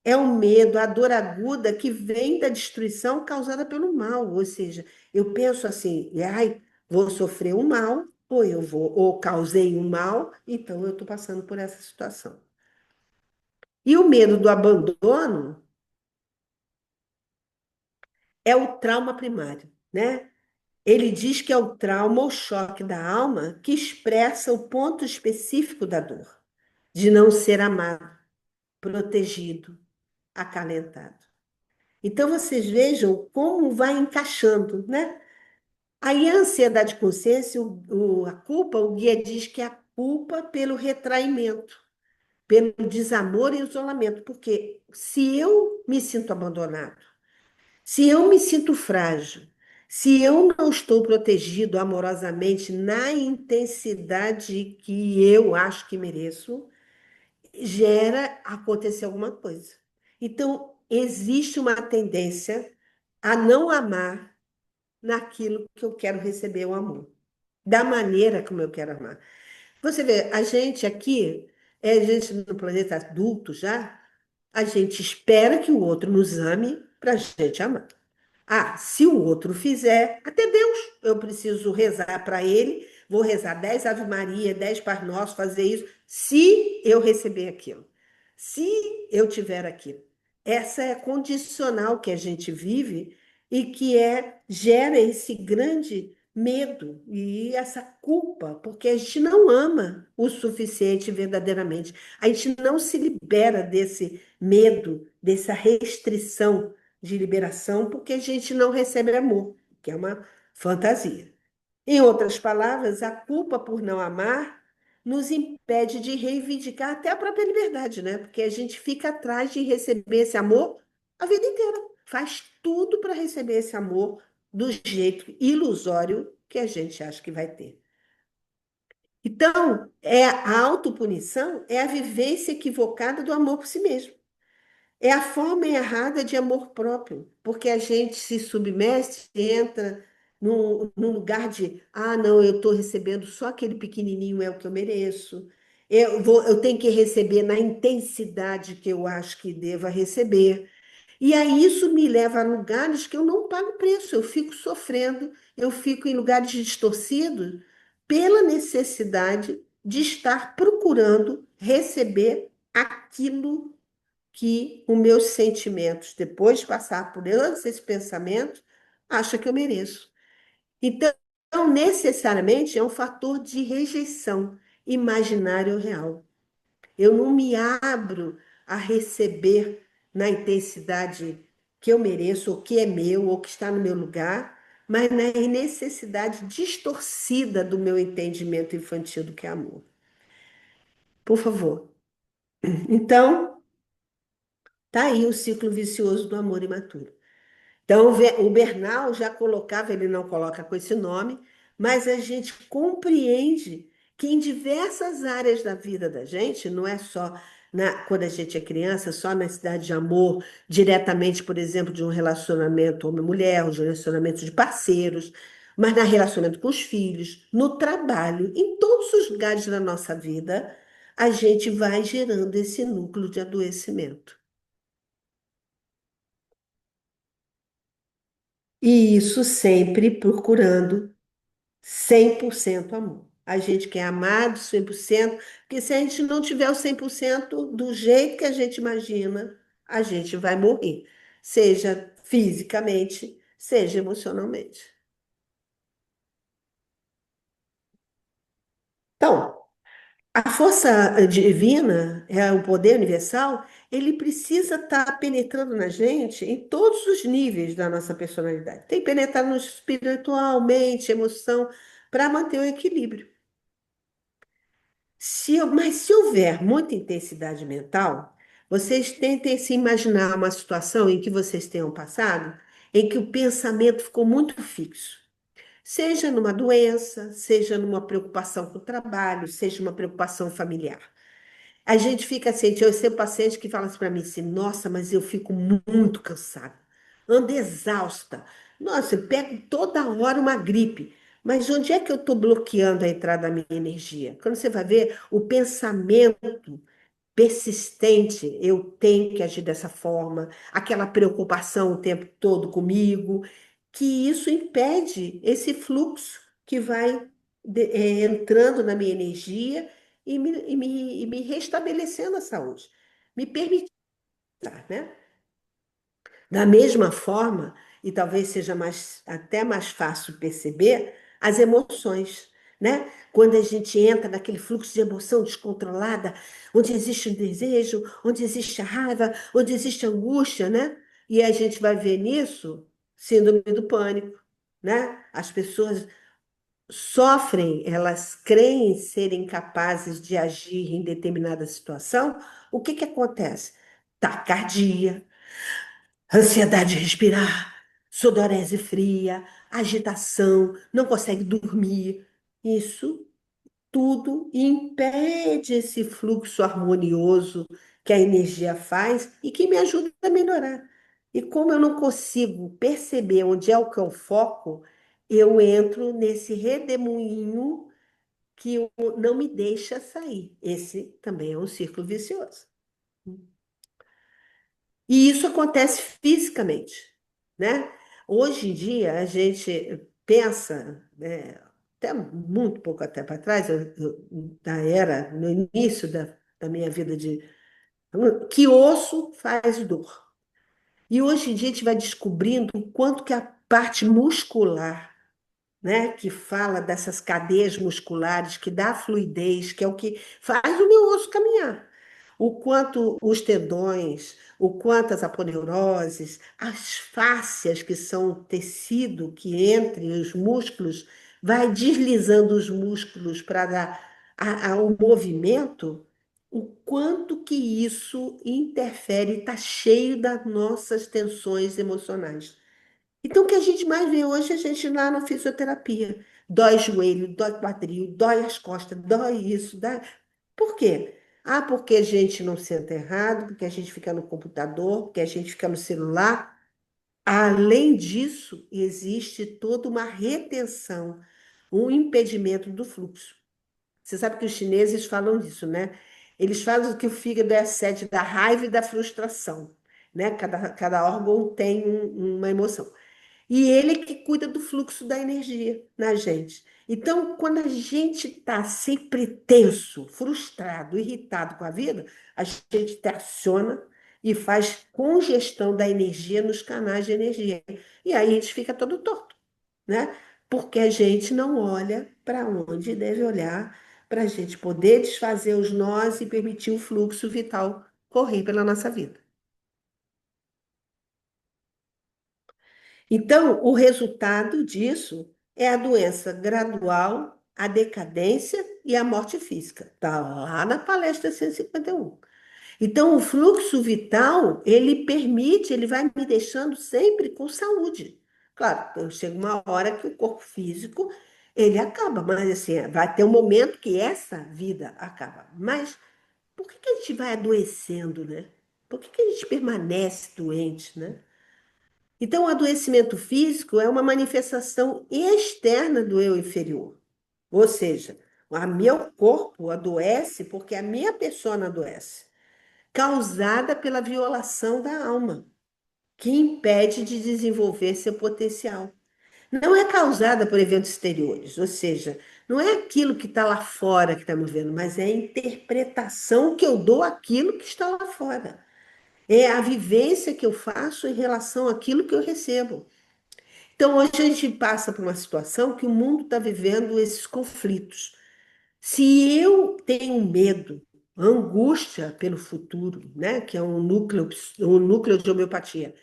É um medo, a dor aguda que vem da destruição causada pelo mal, ou seja, eu penso assim, ai, vou sofrer um mal, ou causei um mal, então eu estou passando por essa situação. E o medo do abandono é o trauma primário, né? Ele diz que é o trauma ou choque da alma que expressa o ponto específico da dor, de não ser amado, protegido, acalentado. Então vocês vejam como vai encaixando, né? Aí a ansiedade de consciência, a culpa, o guia diz que é a culpa pelo retraimento, pelo desamor e isolamento, porque se eu me sinto abandonado, se eu me sinto frágil, se eu não estou protegido amorosamente na intensidade que eu acho que mereço, gera acontecer alguma coisa. Então, existe uma tendência a não amar naquilo que eu quero receber o amor, da maneira como eu quero amar. Você vê, a gente aqui, a gente no planeta adulto já, a gente espera que o outro nos ame para a gente amar. Ah, se o outro fizer, até Deus, eu preciso rezar para ele, vou rezar 10 Ave Maria, 10 Pai Nosso, fazer isso, se eu receber aquilo, se eu tiver aquilo. Essa é a condicional que a gente vive e que gera esse grande medo e essa culpa, porque a gente não ama o suficiente verdadeiramente. A gente não se libera desse medo, dessa restrição de liberação, porque a gente não recebe amor, que é uma fantasia. Em outras palavras, a culpa por não amar nos impede de reivindicar até a própria liberdade, né? Porque a gente fica atrás de receber esse amor a vida inteira. Faz tudo para receber esse amor do jeito ilusório que a gente acha que vai ter. Então, a autopunição é a vivência equivocada do amor por si mesmo. É a forma errada de amor próprio, porque a gente se submete, entra num lugar de, ah, não, eu estou recebendo só aquele pequenininho, é o que eu mereço. Eu tenho que receber na intensidade que eu acho que deva receber. E aí isso me leva a lugares que eu não pago preço, eu fico sofrendo, eu fico em lugares distorcidos pela necessidade de estar procurando receber aquilo que os meus sentimentos, depois de passar por todos esses pensamentos, acha que eu mereço. Então, necessariamente é um fator de rejeição imaginário ou real. Eu não me abro a receber na intensidade que eu mereço, ou que é meu, ou que está no meu lugar, mas na necessidade distorcida do meu entendimento infantil do que é amor. Por favor. Então, tá aí o ciclo vicioso do amor imaturo. Então, o Bernal já colocava, ele não coloca com esse nome, mas a gente compreende que em diversas áreas da vida da gente, não é só quando a gente é criança, só na cidade de amor, diretamente, por exemplo, de um relacionamento homem-mulher, um relacionamento de parceiros, mas no relacionamento com os filhos, no trabalho, em todos os lugares da nossa vida, a gente vai gerando esse núcleo de adoecimento. E isso sempre procurando 100% amor. A gente quer amado 100%, porque se a gente não tiver o 100% do jeito que a gente imagina, a gente vai morrer, seja fisicamente, seja emocionalmente. Então, a força divina, o poder universal, ele precisa estar penetrando na gente em todos os níveis da nossa personalidade. Tem que penetrar no espiritual, mente, emoção, para manter o equilíbrio. Mas se houver muita intensidade mental, vocês tentem se imaginar uma situação em que vocês tenham passado, em que o pensamento ficou muito fixo. Seja numa doença, seja numa preocupação com o trabalho, seja uma preocupação familiar. A gente fica assim, eu sei paciente que fala assim para mim assim, nossa, mas eu fico muito cansada, ando exausta. Nossa, eu pego toda hora uma gripe. Mas onde é que eu estou bloqueando a entrada da minha energia? Quando você vai ver o pensamento persistente, eu tenho que agir dessa forma, aquela preocupação o tempo todo comigo, que isso impede esse fluxo que vai entrando na minha energia e me restabelecendo a saúde, me permitir, né? Da mesma forma, e talvez seja até mais fácil perceber, as emoções, né? Quando a gente entra naquele fluxo de emoção descontrolada, onde existe o desejo, onde existe a raiva, onde existe a angústia, né? E a gente vai ver nisso síndrome do pânico, né? As pessoas sofrem, elas creem serem capazes de agir em determinada situação. O que que acontece? Taquicardia, ansiedade de respirar, sudorese fria, agitação, não consegue dormir. Isso tudo impede esse fluxo harmonioso que a energia faz e que me ajuda a melhorar. E como eu não consigo perceber onde é o que eu foco, eu entro nesse redemoinho que não me deixa sair. Esse também é um círculo vicioso. E isso acontece fisicamente, né? Hoje em dia, a gente pensa, né, até muito pouco tempo atrás, no início da minha vida que osso faz dor. E hoje em dia a gente vai descobrindo o quanto que a parte muscular, né, que fala dessas cadeias musculares, que dá fluidez, que é o que faz o meu osso caminhar. O quanto os tendões, o quanto as aponeuroses, as fáscias, que são o tecido que entre os músculos, vai deslizando os músculos para dar o movimento, o quanto que isso interfere, está cheio das nossas tensões emocionais. Então, o que a gente mais vê hoje é a gente lá na fisioterapia. Dói joelho, dói quadril, dói as costas, dói isso, dói... Por quê? Ah, porque a gente não senta errado, porque a gente fica no computador, porque a gente fica no celular. Além disso, existe toda uma retenção, um impedimento do fluxo. Você sabe que os chineses falam disso, né? Eles falam que o fígado é a sede da raiva e da frustração, né? Cada órgão tem uma emoção. E ele que cuida do fluxo da energia na gente. Então, quando a gente está sempre tenso, frustrado, irritado com a vida, a gente aciona e faz congestão da energia nos canais de energia. E aí a gente fica todo torto, né? Porque a gente não olha para onde deve olhar para a gente poder desfazer os nós e permitir o fluxo vital correr pela nossa vida. Então, o resultado disso é a doença gradual, a decadência e a morte física. Está lá na palestra 151. Então, o fluxo vital, ele permite, ele vai me deixando sempre com saúde. Claro, chega uma hora que o corpo físico, ele acaba, mas assim, vai ter um momento que essa vida acaba. Mas por que que a gente vai adoecendo, né? Por que que a gente permanece doente, né? Então, o adoecimento físico é uma manifestação externa do eu inferior. Ou seja, o meu corpo adoece porque a minha persona adoece, causada pela violação da alma, que impede de desenvolver seu potencial. Não é causada por eventos exteriores, ou seja, não é aquilo que está lá fora que está me vendo, mas é a interpretação que eu dou àquilo que está lá fora. É a vivência que eu faço em relação àquilo que eu recebo. Então, hoje a gente passa por uma situação que o mundo está vivendo esses conflitos. Se eu tenho medo, angústia pelo futuro, né, que é um núcleo de homeopatia,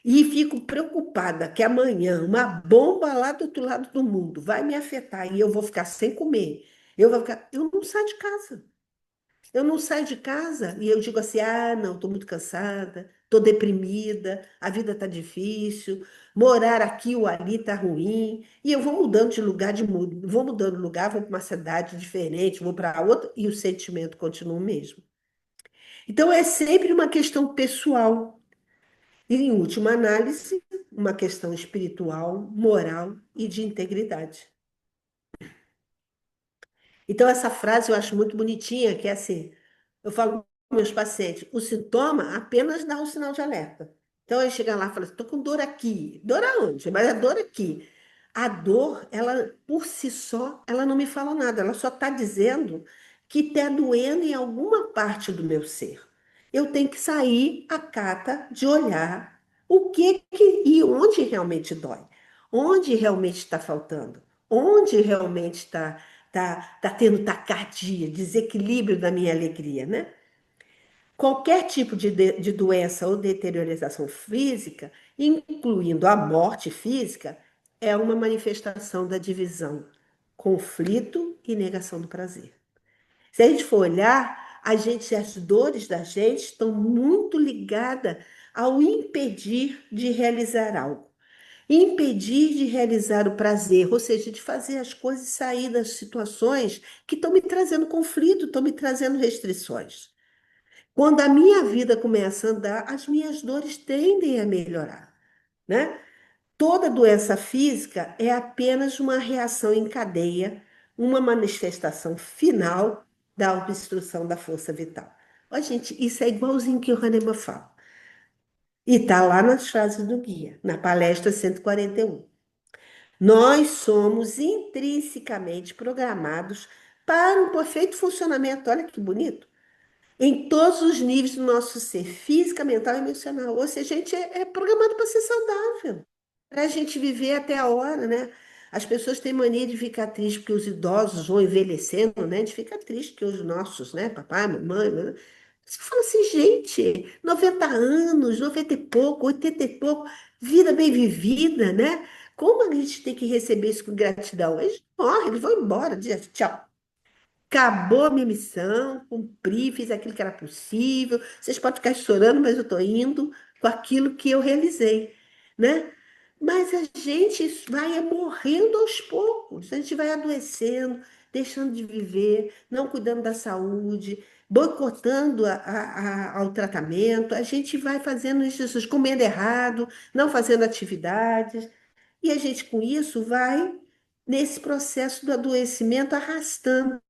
e fico preocupada que amanhã uma bomba lá do outro lado do mundo vai me afetar e eu vou ficar sem comer, eu não saio de casa. Eu não saio de casa e eu digo assim: ah, não, estou muito cansada, estou deprimida, a vida está difícil, morar aqui ou ali está ruim. E eu vou mudando de lugar, vou mudando de lugar, vou para uma cidade diferente, vou para outra, e o sentimento continua o mesmo. Então é sempre uma questão pessoal. E, em última análise, uma questão espiritual, moral e de integridade. Então, essa frase eu acho muito bonitinha, que é assim, eu falo com meus pacientes, o sintoma apenas dá um sinal de alerta. Então, ele chega lá e fala, estou com dor aqui. Dor aonde? Mas é dor aqui. A dor, ela, por si só, ela não me fala nada, ela só está dizendo que está doendo em alguma parte do meu ser. Eu tenho que sair à cata de olhar e onde realmente dói, onde realmente está faltando, onde realmente tá tendo taquicardia, desequilíbrio da minha alegria, né? Qualquer tipo de doença ou deteriorização física, incluindo a morte física, é uma manifestação da divisão, conflito e negação do prazer. Se a gente for olhar, as dores da gente estão muito ligadas ao impedir de realizar algo. Impedir de realizar o prazer, ou seja, de fazer as coisas sair das situações que estão me trazendo conflito, estão me trazendo restrições. Quando a minha vida começa a andar, as minhas dores tendem a melhorar, né? Toda doença física é apenas uma reação em cadeia, uma manifestação final da obstrução da força vital. Ó, gente, isso é igualzinho que o Hahnemann fala. E está lá nas frases do guia, na palestra 141. Nós somos intrinsecamente programados para um perfeito funcionamento. Olha que bonito. Em todos os níveis do nosso ser, física, mental e emocional. Ou seja, a gente é programado para ser saudável, para a gente viver até a hora, né? As pessoas têm mania de ficar tristes porque os idosos vão envelhecendo, né? De ficar triste porque os nossos, né? Papai, mamãe, né? Você fala assim, gente, 90 anos, 90 e pouco, 80 e pouco, vida bem vivida, né? Como a gente tem que receber isso com gratidão? Eles morrem, eles vão embora, diz tchau. Acabou a minha missão, cumpri, fiz aquilo que era possível. Vocês podem ficar chorando, mas eu estou indo com aquilo que eu realizei, né? Mas a gente vai morrendo aos poucos, a gente vai adoecendo, deixando de viver, não cuidando da saúde, boicotando ao tratamento, a gente vai fazendo isso, comendo errado, não fazendo atividades, e a gente com isso vai nesse processo do adoecimento arrastando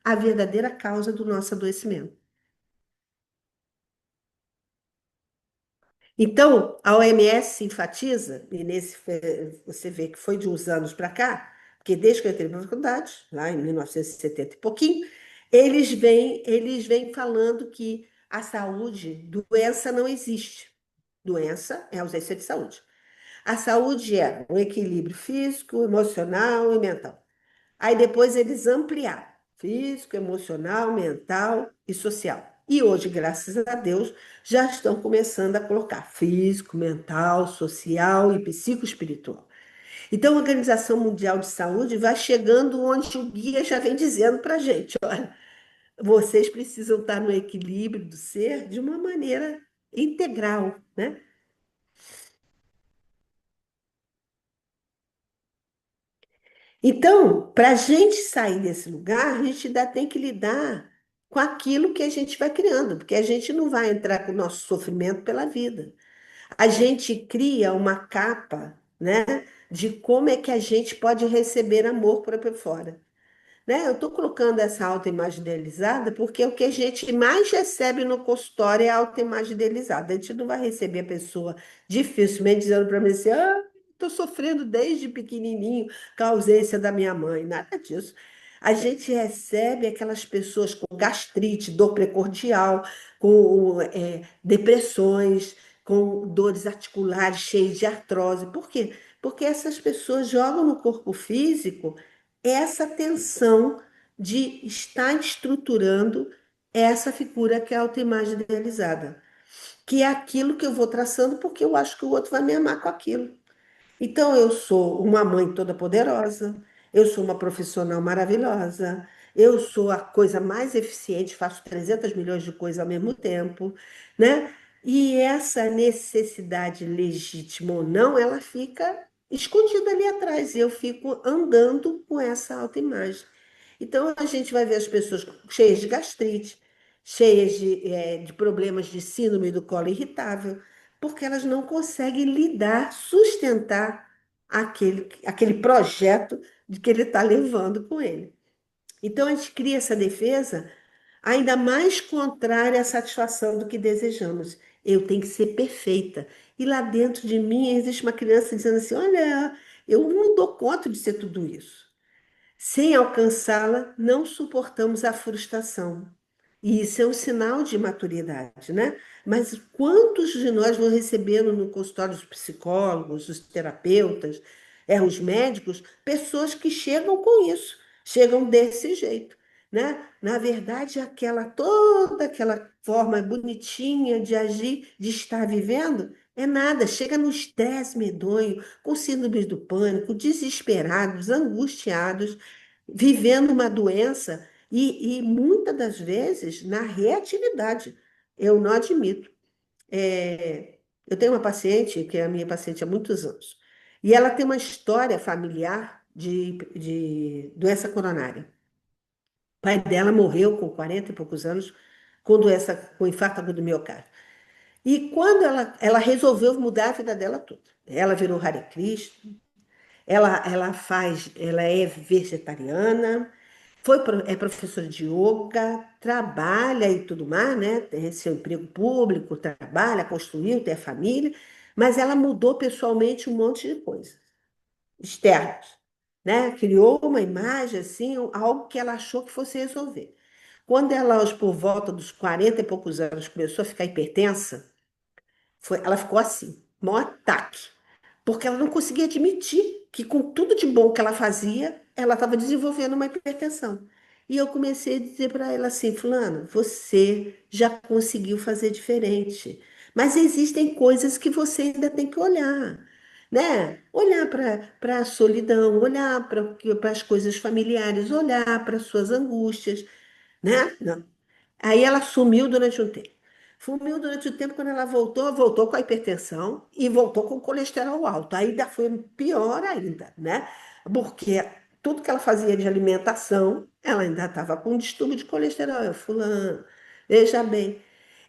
a verdadeira causa do nosso adoecimento. Então, a OMS enfatiza, e você vê que foi de uns anos para cá, porque desde que eu entrei na faculdade, lá em 1970 e setenta e pouquinho, eles vêm falando que a saúde, doença não existe. Doença é ausência de saúde. A saúde é um equilíbrio físico, emocional e mental. Aí depois eles ampliaram, físico, emocional, mental e social. E hoje, graças a Deus, já estão começando a colocar físico, mental, social e psicoespiritual. Então, a Organização Mundial de Saúde vai chegando onde o guia já vem dizendo para a gente, olha, vocês precisam estar no equilíbrio do ser de uma maneira integral, né? Então, para a gente sair desse lugar, a gente ainda tem que lidar com aquilo que a gente vai criando, porque a gente não vai entrar com o nosso sofrimento pela vida. A gente cria uma capa, né, de como é que a gente pode receber amor por fora. Né? Eu estou colocando essa autoimagem idealizada porque o que a gente mais recebe no consultório é a autoimagem idealizada. A gente não vai receber a pessoa dificilmente dizendo para mim assim, ah, estou sofrendo desde pequenininho com a ausência da minha mãe. Nada disso. A gente recebe aquelas pessoas com gastrite, dor precordial, com depressões, com dores articulares cheias de artrose. Por quê? Porque essas pessoas jogam no corpo físico essa tensão de estar estruturando essa figura que é a autoimagem idealizada, que é aquilo que eu vou traçando porque eu acho que o outro vai me amar com aquilo. Então, eu sou uma mãe toda poderosa, eu sou uma profissional maravilhosa, eu sou a coisa mais eficiente, faço 300 milhões de coisas ao mesmo tempo, né? E essa necessidade legítima ou não, ela fica escondida ali atrás, e eu fico andando com essa autoimagem. Então, a gente vai ver as pessoas cheias de gastrite, cheias de problemas de síndrome do colo irritável, porque elas não conseguem lidar, sustentar aquele projeto de que ele está levando com ele. Então, a gente cria essa defesa ainda mais contrária à satisfação do que desejamos. Eu tenho que ser perfeita. E lá dentro de mim existe uma criança dizendo assim: olha, eu não dou conta de ser tudo isso. Sem alcançá-la, não suportamos a frustração. E isso é um sinal de maturidade, né? Mas quantos de nós vão recebendo no consultório dos psicólogos, os terapeutas, os médicos, pessoas que chegam com isso, chegam desse jeito, né? Na verdade, toda aquela forma bonitinha de agir, de estar vivendo, é nada, chega no estresse medonho, com síndromes do pânico, desesperados, angustiados, vivendo uma doença e muitas das vezes na reatividade. Eu não admito. Eu tenho uma paciente, que é a minha paciente há muitos anos, e ela tem uma história familiar de doença coronária. O pai dela morreu com 40 e poucos anos com infarto agudo do miocárdio. E quando ela resolveu mudar a vida dela toda. Ela virou Hare Krishna, ela é vegetariana, é professora de yoga, trabalha e tudo mais, né? Tem seu emprego público, trabalha, construiu, tem a família, mas ela mudou pessoalmente um monte de coisas externas, né? Criou uma imagem assim, algo que ela achou que fosse resolver. Quando ela, por volta dos 40 e poucos anos, começou a ficar hipertensa, ela ficou assim, maior ataque, porque ela não conseguia admitir que com tudo de bom que ela fazia, ela estava desenvolvendo uma hipertensão. E eu comecei a dizer para ela assim: fulano, você já conseguiu fazer diferente, mas existem coisas que você ainda tem que olhar, né? Olhar para a solidão, olhar para as coisas familiares, olhar para as suas angústias, né? Não. Aí ela sumiu durante um tempo. Sumiu durante o tempo, quando ela voltou com a hipertensão e voltou com o colesterol alto. Aí ainda foi pior ainda, né? Porque tudo que ela fazia de alimentação, ela ainda estava com distúrbio de colesterol. Eu, fulano, veja bem,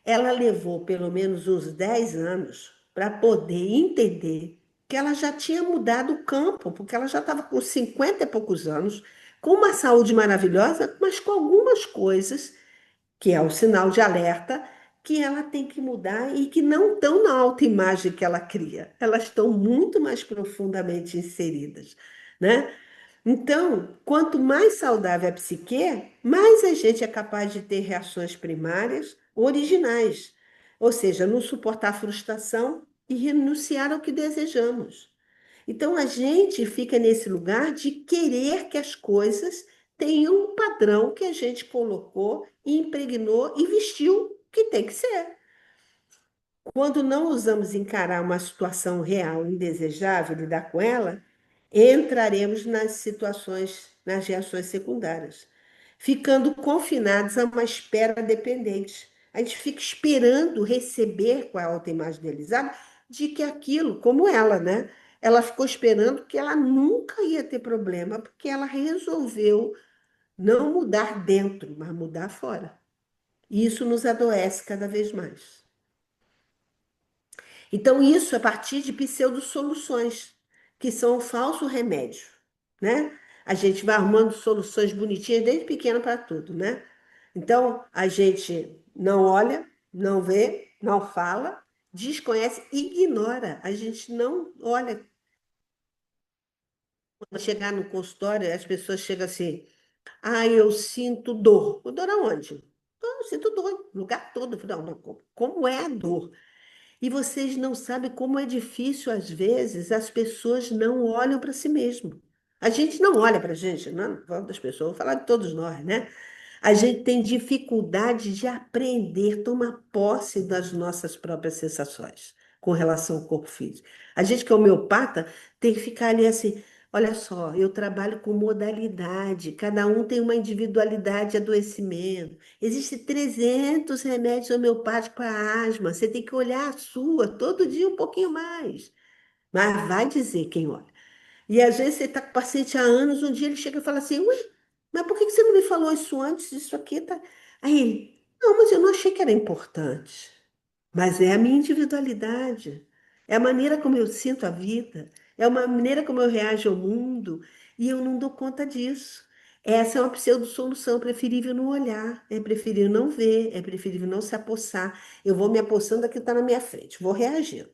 ela levou pelo menos uns 10 anos para poder entender que ela já tinha mudado o campo, porque ela já estava com 50 e poucos anos, com uma saúde maravilhosa, mas com algumas coisas que é o sinal de alerta que ela tem que mudar e que não estão na autoimagem que ela cria. Elas estão muito mais profundamente inseridas, né? Então, quanto mais saudável a psique, mais a gente é capaz de ter reações primárias originais, ou seja, não suportar a frustração e renunciar ao que desejamos. Então a gente fica nesse lugar de querer que as coisas tenham um padrão que a gente colocou, impregnou e vestiu que tem que ser. Quando não ousamos encarar uma situação real, indesejável, lidar com ela, entraremos nas situações, nas reações secundárias, ficando confinados a uma espera dependente. A gente fica esperando receber com a autoimagem idealizada de que aquilo, como ela, né? Ela ficou esperando que ela nunca ia ter problema, porque ela resolveu não mudar dentro, mas mudar fora. E isso nos adoece cada vez mais. Então, isso é a partir de pseudo-soluções, que são o falso remédio, né? A gente vai arrumando soluções bonitinhas desde pequeno para tudo, né? Então, a gente não olha, não vê, não fala, desconhece, ignora. A gente não olha. Quando chegar no consultório, as pessoas chegam assim: ah, eu sinto dor. Dor aonde? Eu sinto dor, no lugar todo. Eu falei: não, não, como é a dor? E vocês não sabem como é difícil, às vezes, as pessoas não olham para si mesmo. A gente não olha para a gente, não falo das pessoas, vou falar de todos nós, né? A gente tem dificuldade de aprender, tomar posse das nossas próprias sensações com relação ao corpo físico. A gente que é homeopata tem que ficar ali assim, olha só, eu trabalho com modalidade, cada um tem uma individualidade de adoecimento. Existem 300 remédios homeopáticos para asma, você tem que olhar a sua todo dia um pouquinho mais. Mas vai dizer quem olha. E às vezes você está com o paciente há anos, um dia ele chega e fala assim, ué, mas por que que você não me falou isso antes? Isso aqui tá. Aí ele, não, mas eu não achei que era importante. Mas é a minha individualidade, é a maneira como eu sinto a vida, é a maneira como eu reajo ao mundo, e eu não dou conta disso. Essa é uma pseudo-solução, preferível não olhar, é preferível não ver, é preferível não se apossar. Eu vou me apossando daquilo que está na minha frente, vou reagir.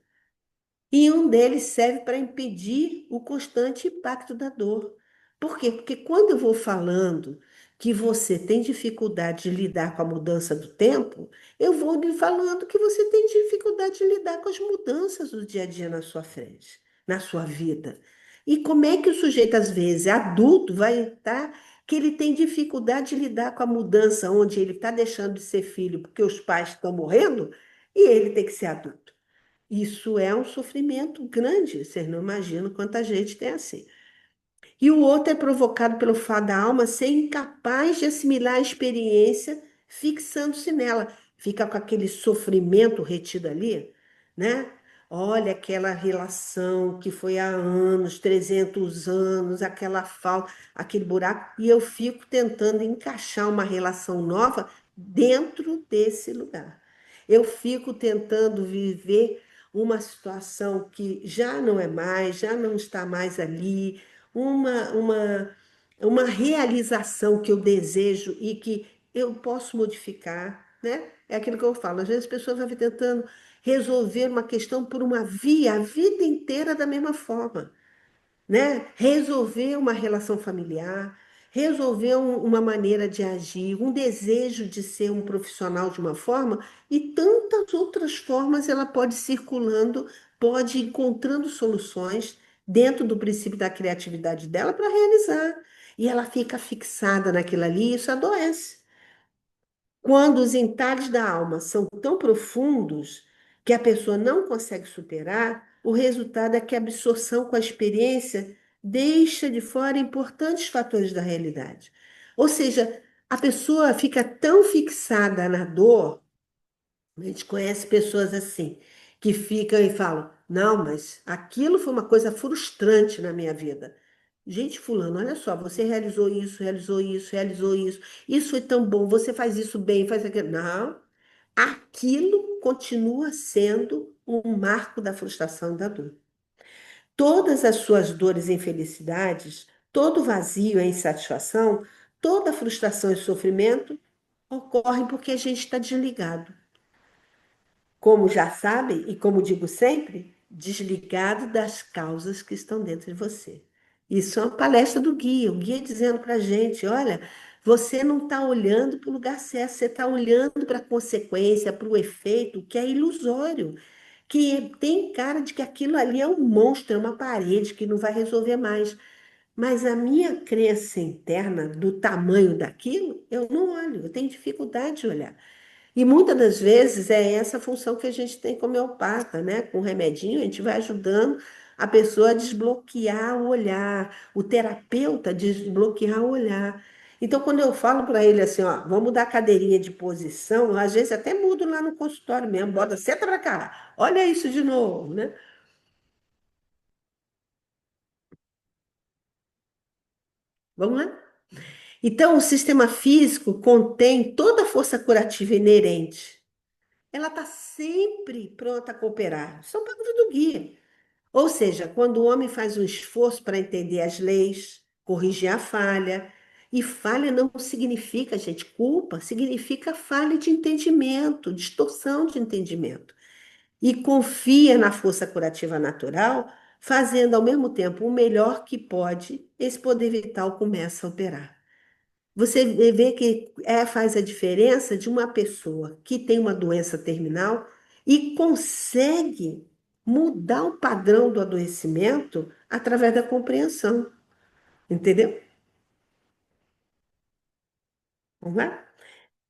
E um deles serve para impedir o constante impacto da dor. Por quê? Porque quando eu vou falando que você tem dificuldade de lidar com a mudança do tempo, eu vou lhe falando que você tem dificuldade de lidar com as mudanças do dia a dia na sua frente, na sua vida. E como é que o sujeito, às vezes, adulto, vai estar que ele tem dificuldade de lidar com a mudança onde ele está deixando de ser filho porque os pais estão morrendo e ele tem que ser adulto? Isso é um sofrimento grande, vocês não imaginam quanta gente tem assim. E o outro é provocado pelo fato da alma ser incapaz de assimilar a experiência, fixando-se nela. Fica com aquele sofrimento retido ali, né? Olha aquela relação que foi há anos, 300 anos, aquela falta, aquele buraco, e eu fico tentando encaixar uma relação nova dentro desse lugar. Eu fico tentando viver uma situação que já não é mais, já não está mais ali, uma, uma, uma realização que eu desejo e que eu posso modificar, né? É aquilo que eu falo. Às vezes as pessoas vão tentando resolver uma questão por uma via a vida inteira da mesma forma, né? Resolver uma relação familiar, resolver uma maneira de agir, um desejo de ser um profissional de uma forma, e tantas outras formas ela pode circulando, pode encontrando soluções dentro do princípio da criatividade dela para realizar. E ela fica fixada naquilo ali e isso adoece. Quando os entalhes da alma são tão profundos que a pessoa não consegue superar, o resultado é que a absorção com a experiência deixa de fora importantes fatores da realidade. Ou seja, a pessoa fica tão fixada na dor, a gente conhece pessoas assim, que ficam e falam: não, mas aquilo foi uma coisa frustrante na minha vida. Gente, fulano, olha só, você realizou isso, realizou isso, realizou isso. Isso foi tão bom, você faz isso bem, faz aquilo. Não, aquilo continua sendo um marco da frustração e da dor. Todas as suas dores e infelicidades, todo vazio e insatisfação, toda frustração e sofrimento ocorrem porque a gente está desligado. Como já sabem, e como digo sempre, desligado das causas que estão dentro de você. Isso é uma palestra do guia, o guia dizendo para a gente: olha, você não está olhando para o lugar certo, você está olhando para a consequência, para o efeito, que é ilusório, que tem cara de que aquilo ali é um monstro, é uma parede que não vai resolver mais. Mas a minha crença interna do tamanho daquilo, eu não olho, eu tenho dificuldade de olhar. E muitas das vezes é essa função que a gente tem com o homeopata, né? Com o remedinho, a gente vai ajudando a pessoa a desbloquear o olhar, o terapeuta a desbloquear o olhar. Então, quando eu falo para ele assim, ó, vamos mudar a cadeirinha de posição, eu, às vezes até mudo lá no consultório mesmo, bota, senta para cá, olha isso de novo, né? Vamos lá? Então, o sistema físico contém toda a força curativa inerente. Ela está sempre pronta a cooperar. São palavras do guia. Ou seja, quando o homem faz um esforço para entender as leis, corrigir a falha, e falha não significa, gente, culpa, significa falha de entendimento, distorção de entendimento. E confia na força curativa natural, fazendo ao mesmo tempo o melhor que pode, esse poder vital começa a operar. Você vê que faz a diferença de uma pessoa que tem uma doença terminal e consegue mudar o padrão do adoecimento através da compreensão. Entendeu? Vamos lá?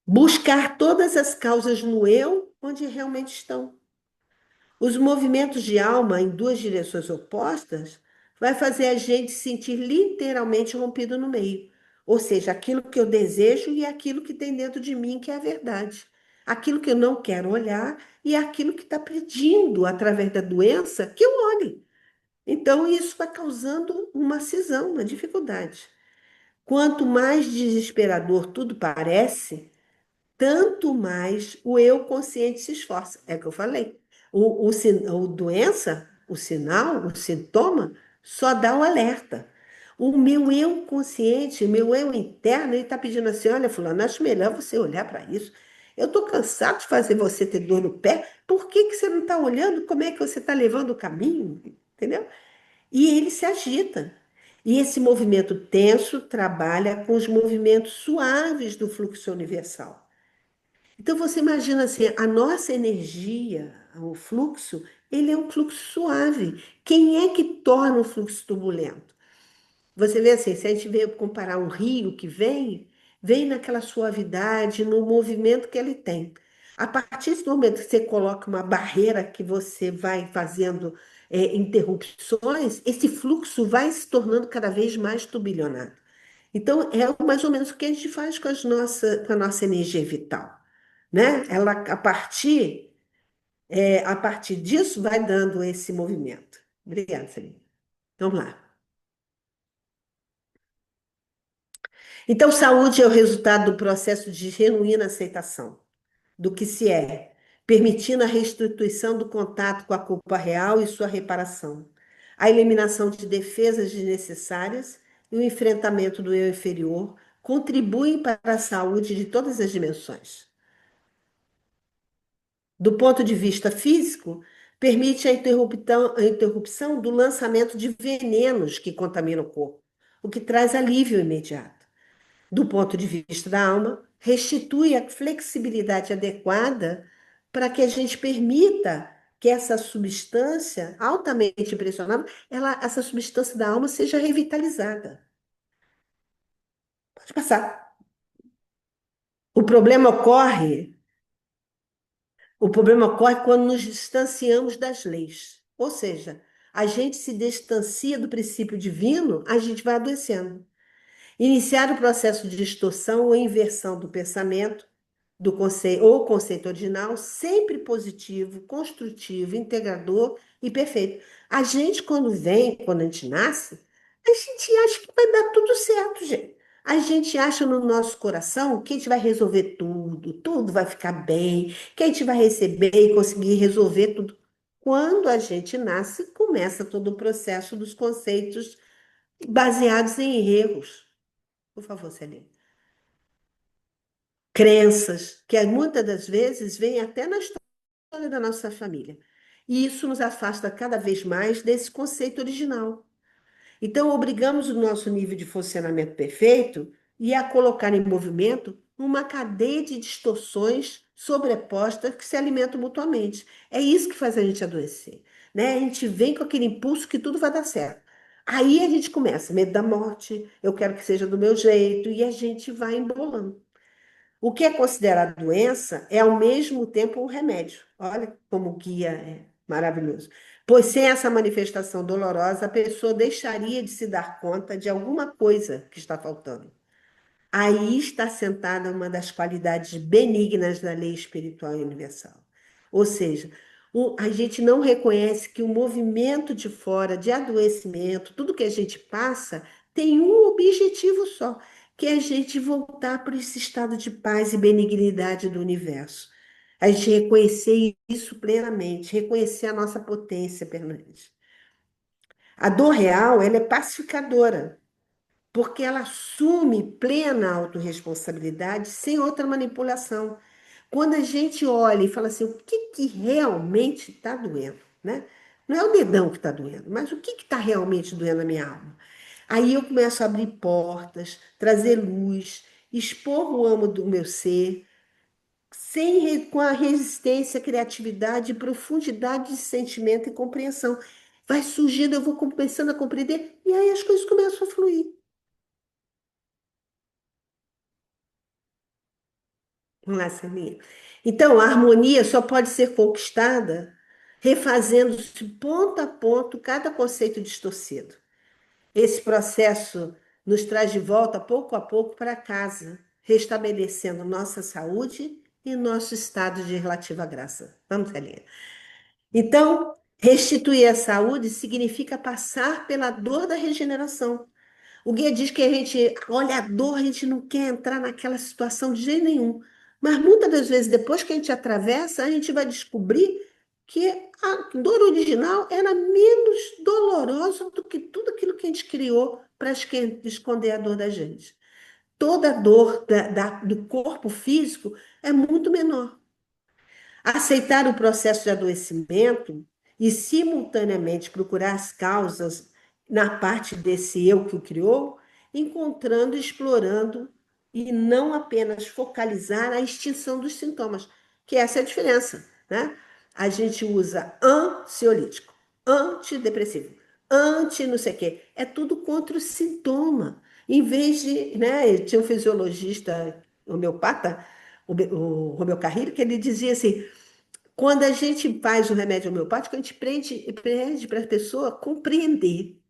Buscar todas as causas no eu, onde realmente estão. Os movimentos de alma em duas direções opostas vai fazer a gente sentir literalmente rompido no meio. Ou seja, aquilo que eu desejo e aquilo que tem dentro de mim que é a verdade. Aquilo que eu não quero olhar e aquilo que está pedindo, através da doença, que eu olhe. Então, isso vai causando uma cisão, uma dificuldade. Quanto mais desesperador tudo parece, tanto mais o eu consciente se esforça. É o que eu falei. O doença, o sinal, o sintoma, só dá o alerta. O meu eu consciente, o meu eu interno, ele está pedindo assim: olha, fulano, acho melhor você olhar para isso. Eu estou cansado de fazer você ter dor no pé. Por que que você não está olhando como é que você está levando o caminho? Entendeu? E ele se agita. E esse movimento tenso trabalha com os movimentos suaves do fluxo universal. Então você imagina assim, a nossa energia, o fluxo, ele é um fluxo suave. Quem é que torna o fluxo turbulento? Você vê assim, se a gente vê comparar um rio que vem naquela suavidade, no movimento que ele tem. A partir do momento que você coloca uma barreira que você vai fazendo interrupções, esse fluxo vai se tornando cada vez mais turbilhonado. Então, é mais ou menos o que a gente faz com a nossa energia vital, né? Ela, a partir disso, vai dando esse movimento. Obrigada, Celina. Vamos lá. Então, saúde é o resultado do processo de genuína aceitação do que se é, permitindo a restituição do contato com a culpa real e sua reparação, a eliminação de defesas desnecessárias e o enfrentamento do eu inferior contribuem para a saúde de todas as dimensões. Do ponto de vista físico, permite a interrupção do lançamento de venenos que contaminam o corpo, o que traz alívio imediato. Do ponto de vista da alma, restitui a flexibilidade adequada para que a gente permita que essa substância altamente impressionável, essa substância da alma seja revitalizada. Pode passar. O problema ocorre O problema ocorre quando nos distanciamos das leis. Ou seja, a gente se distancia do princípio divino, a gente vai adoecendo. Iniciar o processo de distorção ou inversão do pensamento, do conceito ou conceito original, sempre positivo, construtivo, integrador e perfeito. A gente, quando a gente nasce, a gente acha que vai dar tudo certo, gente. A gente acha no nosso coração que a gente vai resolver tudo, tudo vai ficar bem, que a gente vai receber e conseguir resolver tudo. Quando a gente nasce, começa todo o processo dos conceitos baseados em erros. Por favor, Celina. Crenças, que muitas das vezes vêm até na história da nossa família. E isso nos afasta cada vez mais desse conceito original. Então, obrigamos o nosso nível de funcionamento perfeito e a colocar em movimento uma cadeia de distorções sobrepostas que se alimentam mutuamente. É isso que faz a gente adoecer, né? A gente vem com aquele impulso que tudo vai dar certo. Aí a gente começa, medo da morte, eu quero que seja do meu jeito, e a gente vai embolando. O que é considerado doença é, ao mesmo tempo, um remédio. Olha como o guia é maravilhoso. Pois sem essa manifestação dolorosa, a pessoa deixaria de se dar conta de alguma coisa que está faltando. Aí está sentada uma das qualidades benignas da lei espiritual e universal. Ou seja, a gente não reconhece que o movimento de fora, de adoecimento, tudo que a gente passa, tem um objetivo só, que é a gente voltar para esse estado de paz e benignidade do universo. A gente reconhecer isso plenamente, reconhecer a nossa potência permanente. A dor real, ela é pacificadora porque ela assume plena autorresponsabilidade sem outra manipulação. Quando a gente olha e fala assim, o que que realmente está doendo, né? Não é o dedão que está doendo, mas o que está realmente doendo na minha alma? Aí eu começo a abrir portas, trazer luz, expor o amo do meu ser, com a resistência, criatividade, profundidade de sentimento e compreensão. Vai surgindo, eu vou começando a compreender, e aí as coisas começam a fluir. Vamos lá, Celinha. Então, a harmonia só pode ser conquistada refazendo-se ponto a ponto cada conceito distorcido. Esse processo nos traz de volta, pouco a pouco, para casa, restabelecendo nossa saúde e nosso estado de relativa graça. Vamos, Celinha? Então, restituir a saúde significa passar pela dor da regeneração. O guia diz que a gente olha a dor, a gente não quer entrar naquela situação de jeito nenhum. Mas muitas das vezes, depois que a gente atravessa, a gente vai descobrir que a dor original era menos dolorosa do que tudo aquilo que a gente criou para esconder a dor da gente. Toda a dor do corpo físico é muito menor. Aceitar o processo de adoecimento e, simultaneamente, procurar as causas na parte desse eu que o criou, encontrando, explorando e não apenas focalizar a extinção dos sintomas, que essa é a diferença, né? A gente usa ansiolítico, antidepressivo, anti não sei o quê. É tudo contra o sintoma. Em vez de, né, tinha um fisiologista homeopata, o Romeu Carrilho, que ele dizia assim: quando a gente faz o remédio homeopático, a gente pede para a pessoa compreender.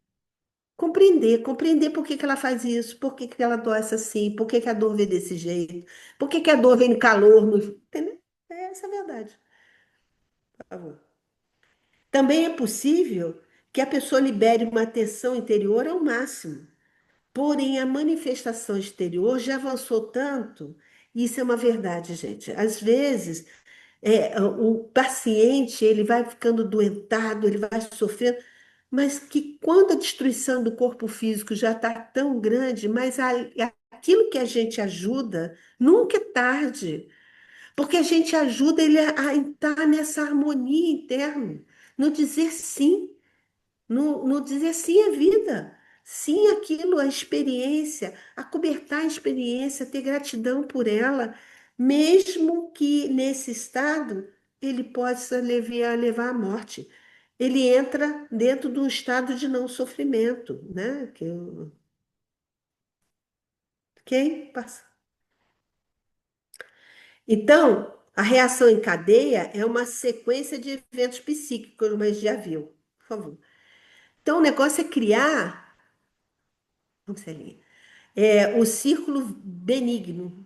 Compreender por que que ela faz isso, por que que ela adoece assim, por que que a dor vem desse jeito, por que que a dor vem no calor, entendeu? Essa é a verdade, por favor. Também é possível que a pessoa libere uma tensão interior ao máximo, porém a manifestação exterior já avançou tanto, isso é uma verdade, gente. Às vezes o paciente ele vai ficando doentado, ele vai sofrendo, mas que quando a destruição do corpo físico já está tão grande, mas aquilo que a gente ajuda nunca é tarde, porque a gente ajuda ele a entrar nessa harmonia interna, no dizer sim, no dizer sim à vida. Sim, aquilo, a experiência, acobertar a experiência, ter gratidão por ela, mesmo que nesse estado ele possa levar à morte. Ele entra dentro de um estado de não sofrimento, né? Ok? Passa. Então, a reação em cadeia é uma sequência de eventos psíquicos, mas já viu, por favor. Então, o negócio é criar, vamos ser ali, o círculo benigno,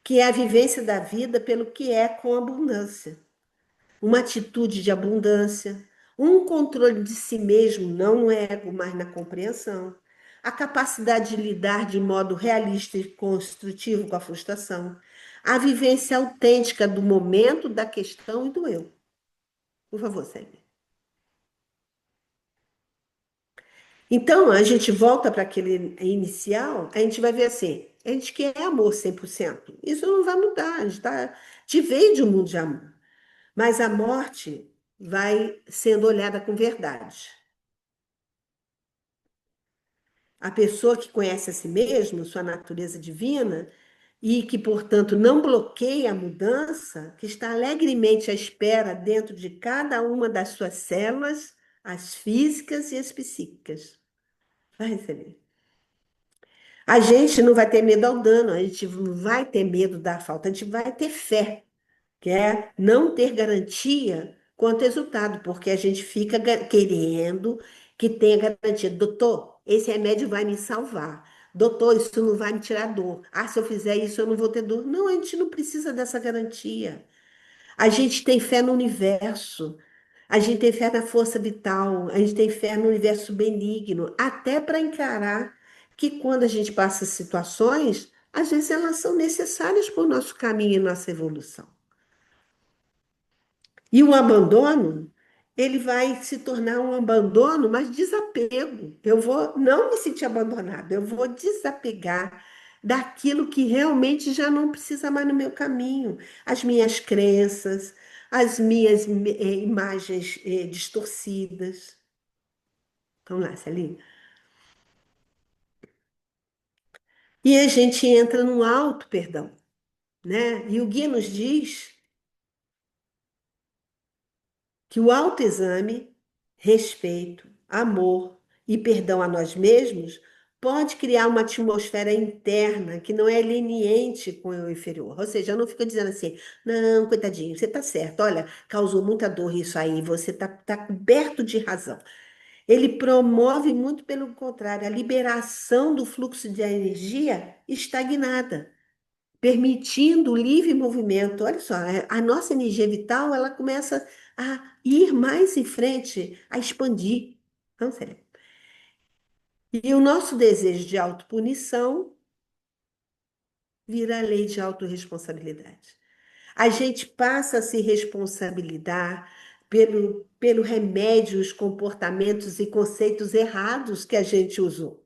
que é a vivência da vida pelo que é com abundância. Uma atitude de abundância, um controle de si mesmo, não no ego, mas na compreensão. A capacidade de lidar de modo realista e construtivo com a frustração. A vivência autêntica do momento, da questão e do eu. Por favor, segue. Então, a gente volta para aquele inicial, a gente vai ver assim, a gente quer amor 100%. Isso não vai mudar, a gente veio de um mundo de amor. Mas a morte vai sendo olhada com verdade. A pessoa que conhece a si mesmo, sua natureza divina, e que, portanto, não bloqueia a mudança, que está alegremente à espera dentro de cada uma das suas células, as físicas e as psíquicas. Vai receber. A gente não vai ter medo ao dano, a gente não vai ter medo da falta, a gente vai ter fé, que é não ter garantia quanto resultado, porque a gente fica querendo que tenha garantia. Doutor, esse remédio vai me salvar. Doutor, isso não vai me tirar dor. Ah, se eu fizer isso, eu não vou ter dor. Não, a gente não precisa dessa garantia. A gente tem fé no universo. A gente tem fé na força vital, a gente tem fé no universo benigno, até para encarar que quando a gente passa situações, às vezes elas são necessárias para o nosso caminho e nossa evolução. E o abandono, ele vai se tornar um abandono, mas desapego. Eu vou não me sentir abandonada, eu vou desapegar daquilo que realmente já não precisa mais no meu caminho. As minhas crenças, as minhas imagens distorcidas. Vamos lá, Celinha. E a gente entra num alto perdão, né? E o guia nos diz que o autoexame, respeito, amor e perdão a nós mesmos pode criar uma atmosfera interna que não é leniente com o inferior. Ou seja, eu não fico dizendo assim, não, coitadinho, você está certo, olha, causou muita dor isso aí, você está coberto de razão. Ele promove muito pelo contrário, a liberação do fluxo de energia estagnada, permitindo o livre movimento. Olha só, a nossa energia vital, ela começa a ir mais em frente, a expandir. Não sei. E o nosso desejo de autopunição vira a lei de autorresponsabilidade. A gente passa a se responsabilizar pelo remédio, os comportamentos e conceitos errados que a gente usou.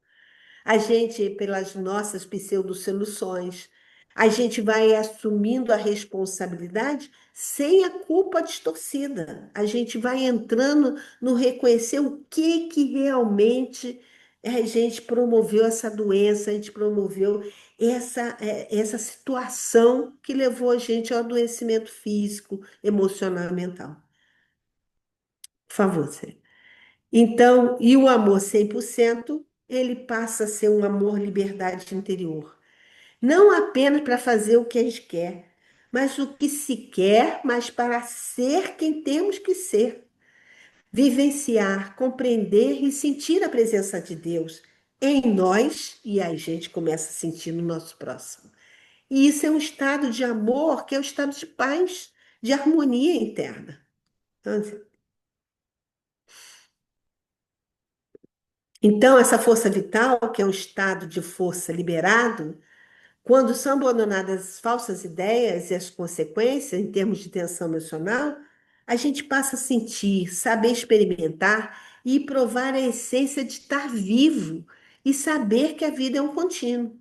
A gente, pelas nossas pseudo-soluções, a gente vai assumindo a responsabilidade sem a culpa distorcida. A gente vai entrando no reconhecer o que realmente a gente promoveu essa doença, a gente promoveu essa situação que levou a gente ao adoecimento físico, emocional e mental. Por favor, Sérgio. Então, e o amor 100% ele passa a ser um amor liberdade interior. Não apenas para fazer o que a gente quer, mas o que se quer, mas para ser quem temos que ser. Vivenciar, compreender e sentir a presença de Deus em nós e a gente começa a sentir no nosso próximo. E isso é um estado de amor, que é um estado de paz, de harmonia interna. Então, essa força vital, que é um estado de força liberado, quando são abandonadas as falsas ideias e as consequências em termos de tensão emocional, a gente passa a sentir, saber experimentar e provar a essência de estar vivo e saber que a vida é um contínuo.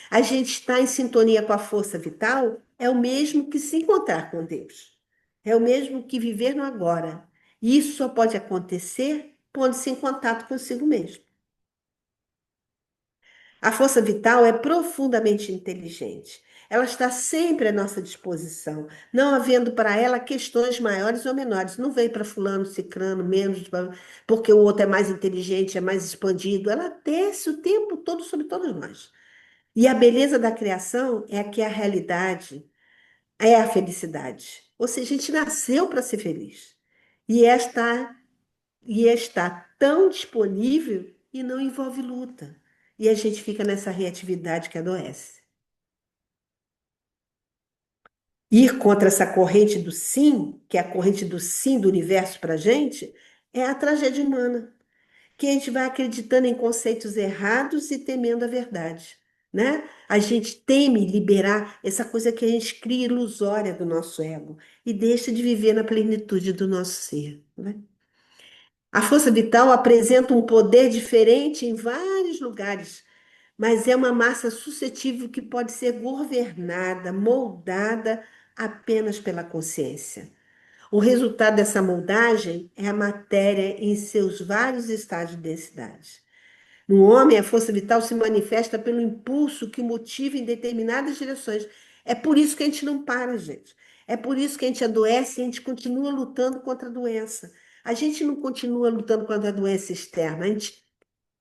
A gente estar em sintonia com a força vital é o mesmo que se encontrar com Deus. É o mesmo que viver no agora. E isso só pode acontecer pondo-se em contato consigo mesmo. A força vital é profundamente inteligente. Ela está sempre à nossa disposição, não havendo para ela questões maiores ou menores. Não veio para fulano, cicrano, menos, porque o outro é mais inteligente, é mais expandido. Ela desce o tempo todo sobre todos nós. E a beleza da criação é que a realidade é a felicidade. Ou seja, a gente nasceu para ser feliz. E está tão disponível e não envolve luta. E a gente fica nessa reatividade que adoece. Ir contra essa corrente do sim, que é a corrente do sim do universo para a gente, é a tragédia humana. Que a gente vai acreditando em conceitos errados e temendo a verdade, né? A gente teme liberar essa coisa que a gente cria ilusória do nosso ego e deixa de viver na plenitude do nosso ser, né? A força vital apresenta um poder diferente em vários lugares, mas é uma massa suscetível que pode ser governada, moldada apenas pela consciência. O resultado dessa moldagem é a matéria em seus vários estágios de densidade. No homem, a força vital se manifesta pelo impulso que motiva em determinadas direções. É por isso que a gente não para, gente. É por isso que a gente adoece e a gente continua lutando contra a doença. A gente não continua lutando contra a doença externa, a gente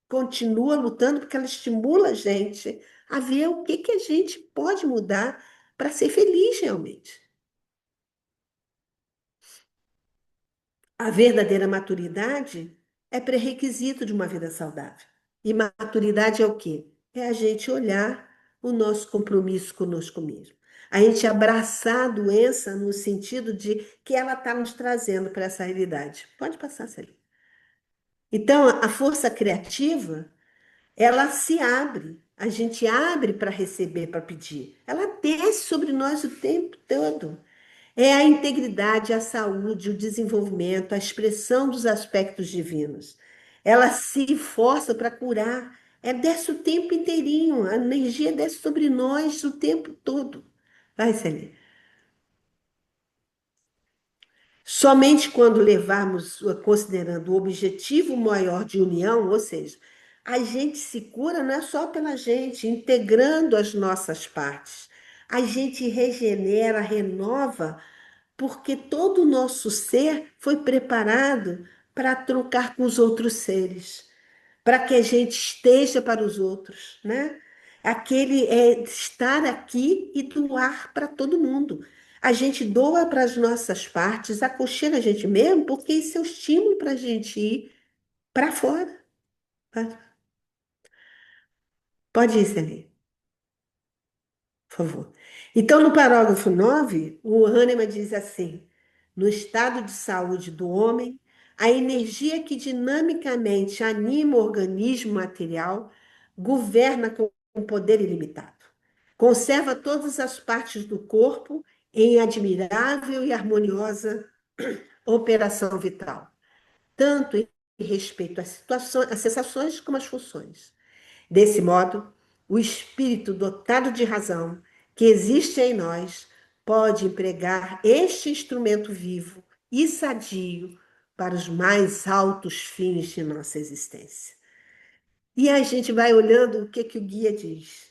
continua lutando porque ela estimula a gente a ver o que a gente pode mudar para ser feliz realmente. A verdadeira maturidade é pré-requisito de uma vida saudável. E maturidade é o quê? É a gente olhar o nosso compromisso conosco mesmo. A gente abraçar a doença no sentido de que ela está nos trazendo para essa realidade. Pode passar, Celine. Então, a força criativa, ela se abre. A gente abre para receber, para pedir. Ela desce sobre nós o tempo todo. É a integridade, a saúde, o desenvolvimento, a expressão dos aspectos divinos. Ela se força para curar. É desce o tempo inteirinho. A energia desce sobre nós o tempo todo. Vai, Celine. Somente quando levarmos considerando o objetivo maior de união, ou seja, a gente se cura não é só pela gente, integrando as nossas partes. A gente regenera, renova porque todo o nosso ser foi preparado para trocar com os outros seres. para que a gente esteja para os outros, né? Aquele é estar aqui e doar para todo mundo. A gente doa para as nossas partes, aconchega a gente mesmo, porque isso é o estímulo para a gente ir para fora. Tá? Pode ir, Celine, por favor. Então, no parágrafo 9, o Hahnemann diz assim: no estado de saúde do homem, a energia que dinamicamente anima o organismo material governa com poder ilimitado. Conserva todas as partes do corpo em admirável e harmoniosa operação vital, tanto em respeito às situações, às sensações como às funções. Desse modo, o espírito dotado de razão que existe em nós pode empregar este instrumento vivo e sadio para os mais altos fins de nossa existência. E a gente vai olhando o que o guia diz.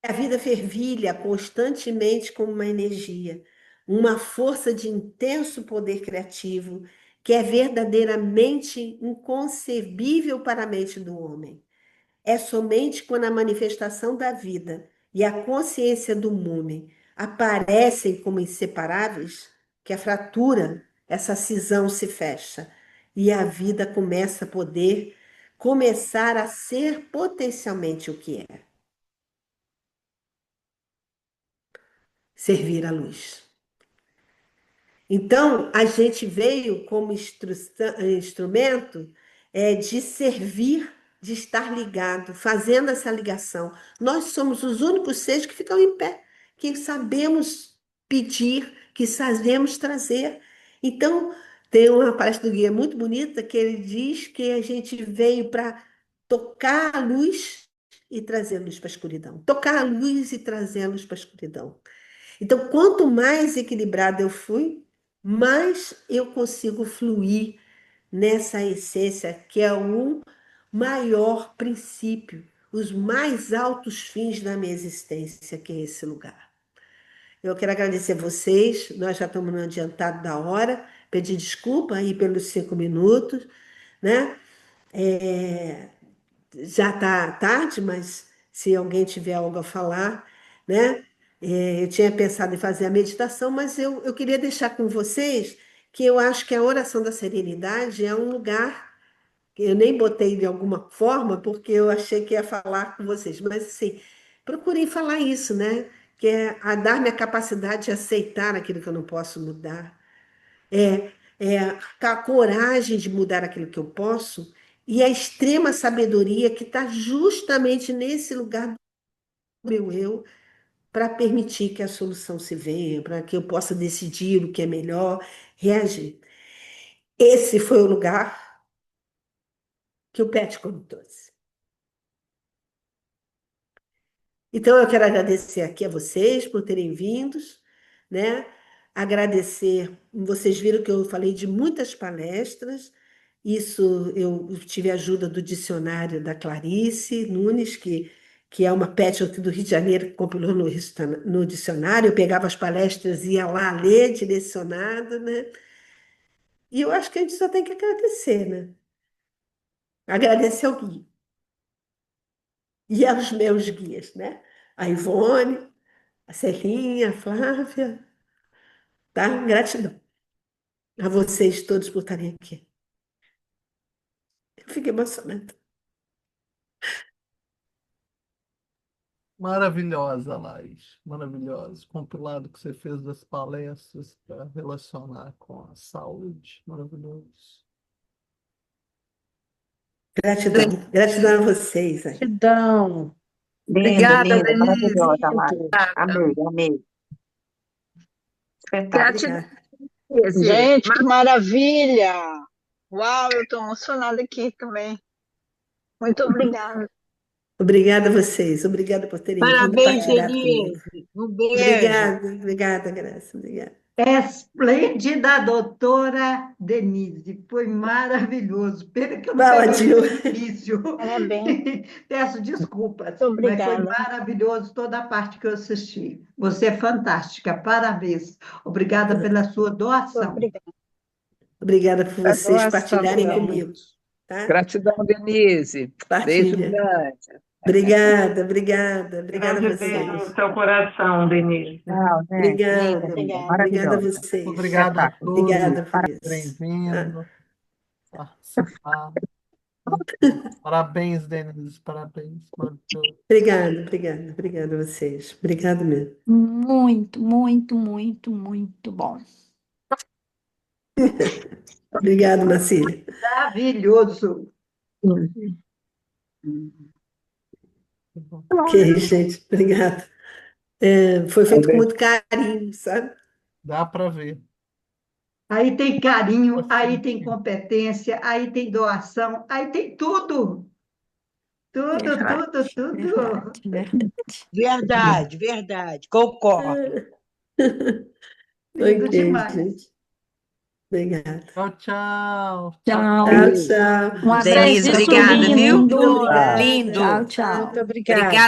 A vida fervilha constantemente como uma energia, uma força de intenso poder criativo que é verdadeiramente inconcebível para a mente do homem. É somente quando a manifestação da vida e a consciência do mume aparecem como inseparáveis que a fratura, essa cisão se fecha e a vida começa a poder começar a ser potencialmente o que é, servir à luz. Então, a gente veio como instrumento de servir, de estar ligado, fazendo essa ligação. Nós somos os únicos seres que ficam em pé, que sabemos pedir, que sabemos trazer. Então, tem uma palestra do guia muito bonita que ele diz que a gente veio para tocar a luz e trazer a luz para a escuridão. Tocar a luz e trazer a luz para a escuridão. Então, quanto mais equilibrada eu fui, mais eu consigo fluir nessa essência que é o maior princípio, os mais altos fins da minha existência, que é esse lugar. Eu quero agradecer a vocês, nós já estamos no adiantado da hora, pedir desculpa aí pelos 5 minutos, né? Já está tarde, mas se alguém tiver algo a falar, né? Eu tinha pensado em fazer a meditação, mas eu queria deixar com vocês que eu acho que a oração da serenidade é um lugar que eu nem botei de alguma forma, porque eu achei que ia falar com vocês, mas assim, procurem falar isso, né? Que é a dar-me a capacidade de aceitar aquilo que eu não posso mudar, a coragem de mudar aquilo que eu posso e a extrema sabedoria que está justamente nesse lugar do meu eu para permitir que a solução se venha, para que eu possa decidir o que é melhor, reagir. Esse foi o lugar que o Petco me trouxe. Então, eu quero agradecer aqui a vocês por terem vindo, né? Agradecer, vocês viram que eu falei de muitas palestras, isso eu tive a ajuda do dicionário da Clarice Nunes, que é uma pet do Rio de Janeiro, que compilou no dicionário, eu pegava as palestras e ia lá ler direcionado, né? E eu acho que a gente só tem que agradecer, né? Agradecer ao guia e aos meus guias, né? A Ivone, a Celinha, a Flávia, tá? Gratidão a vocês todos por estarem aqui. Eu fiquei emocionada. Maravilhosa, Laís. Maravilhosa. Compilado que você fez das palestras para relacionar com a saúde. Maravilhoso. Gratidão. Gratidão a vocês aí. Gratidão. Lindo, Obrigada, lindo, Denise. maravilhosa, Mari. Lindo. Amei, amei. Espetáculo. Gratidão, Obrigada. Denise. Gente, que maravilha! Uau, eu estou emocionada aqui também. Muito obrigada. Obrigada a vocês. Obrigada por terem vindo Parabéns, partilhar comigo. Denise. Um beijo. Obrigada, Graça. Obrigada. Esplêndida, doutora Denise, foi maravilhoso. Pena que eu não Fala, peguei Dil. o início. Parabéns. Peço desculpas, Muito mas foi obrigada. maravilhoso toda a parte que eu assisti. Você é fantástica, parabéns. Obrigada pela sua doação. Obrigada. Obrigada por A vocês doação partilharem também. comigo, tá? Gratidão, Denise. Beijo Partilha. grande. Obrigada a Grande beijo no vocês. seu coração, Denise. Tchau, gente. Obrigada Obrigada. a Maravilhosa. vocês. Obrigado a todos Obrigada por por terem isso. Tá? vindo, participar. Parabéns, Denise, parabéns. Maravilhoso. Obrigada a vocês. Obrigado mesmo. Muito, muito, muito, muito bom. Obrigado, Marcília. Maravilhoso. Ok, gente, obrigada. Foi feito com muito carinho, sabe? Dá para ver. Aí tem carinho, Pra aí sentir. tem competência, aí tem doação, aí tem tudo. Tudo, Verdade, tudo, tudo. verdade, verdade. Verdade, verdade, concordo. Lindo Ok, demais. gente. Obrigada. Tchau, tchau. Tchau. Tchau, tchau. Um Denise, abraço obrigada, viu? lindo. Obrigada. Lindo. Tchau, tchau. Muito obrigada. Obrigada.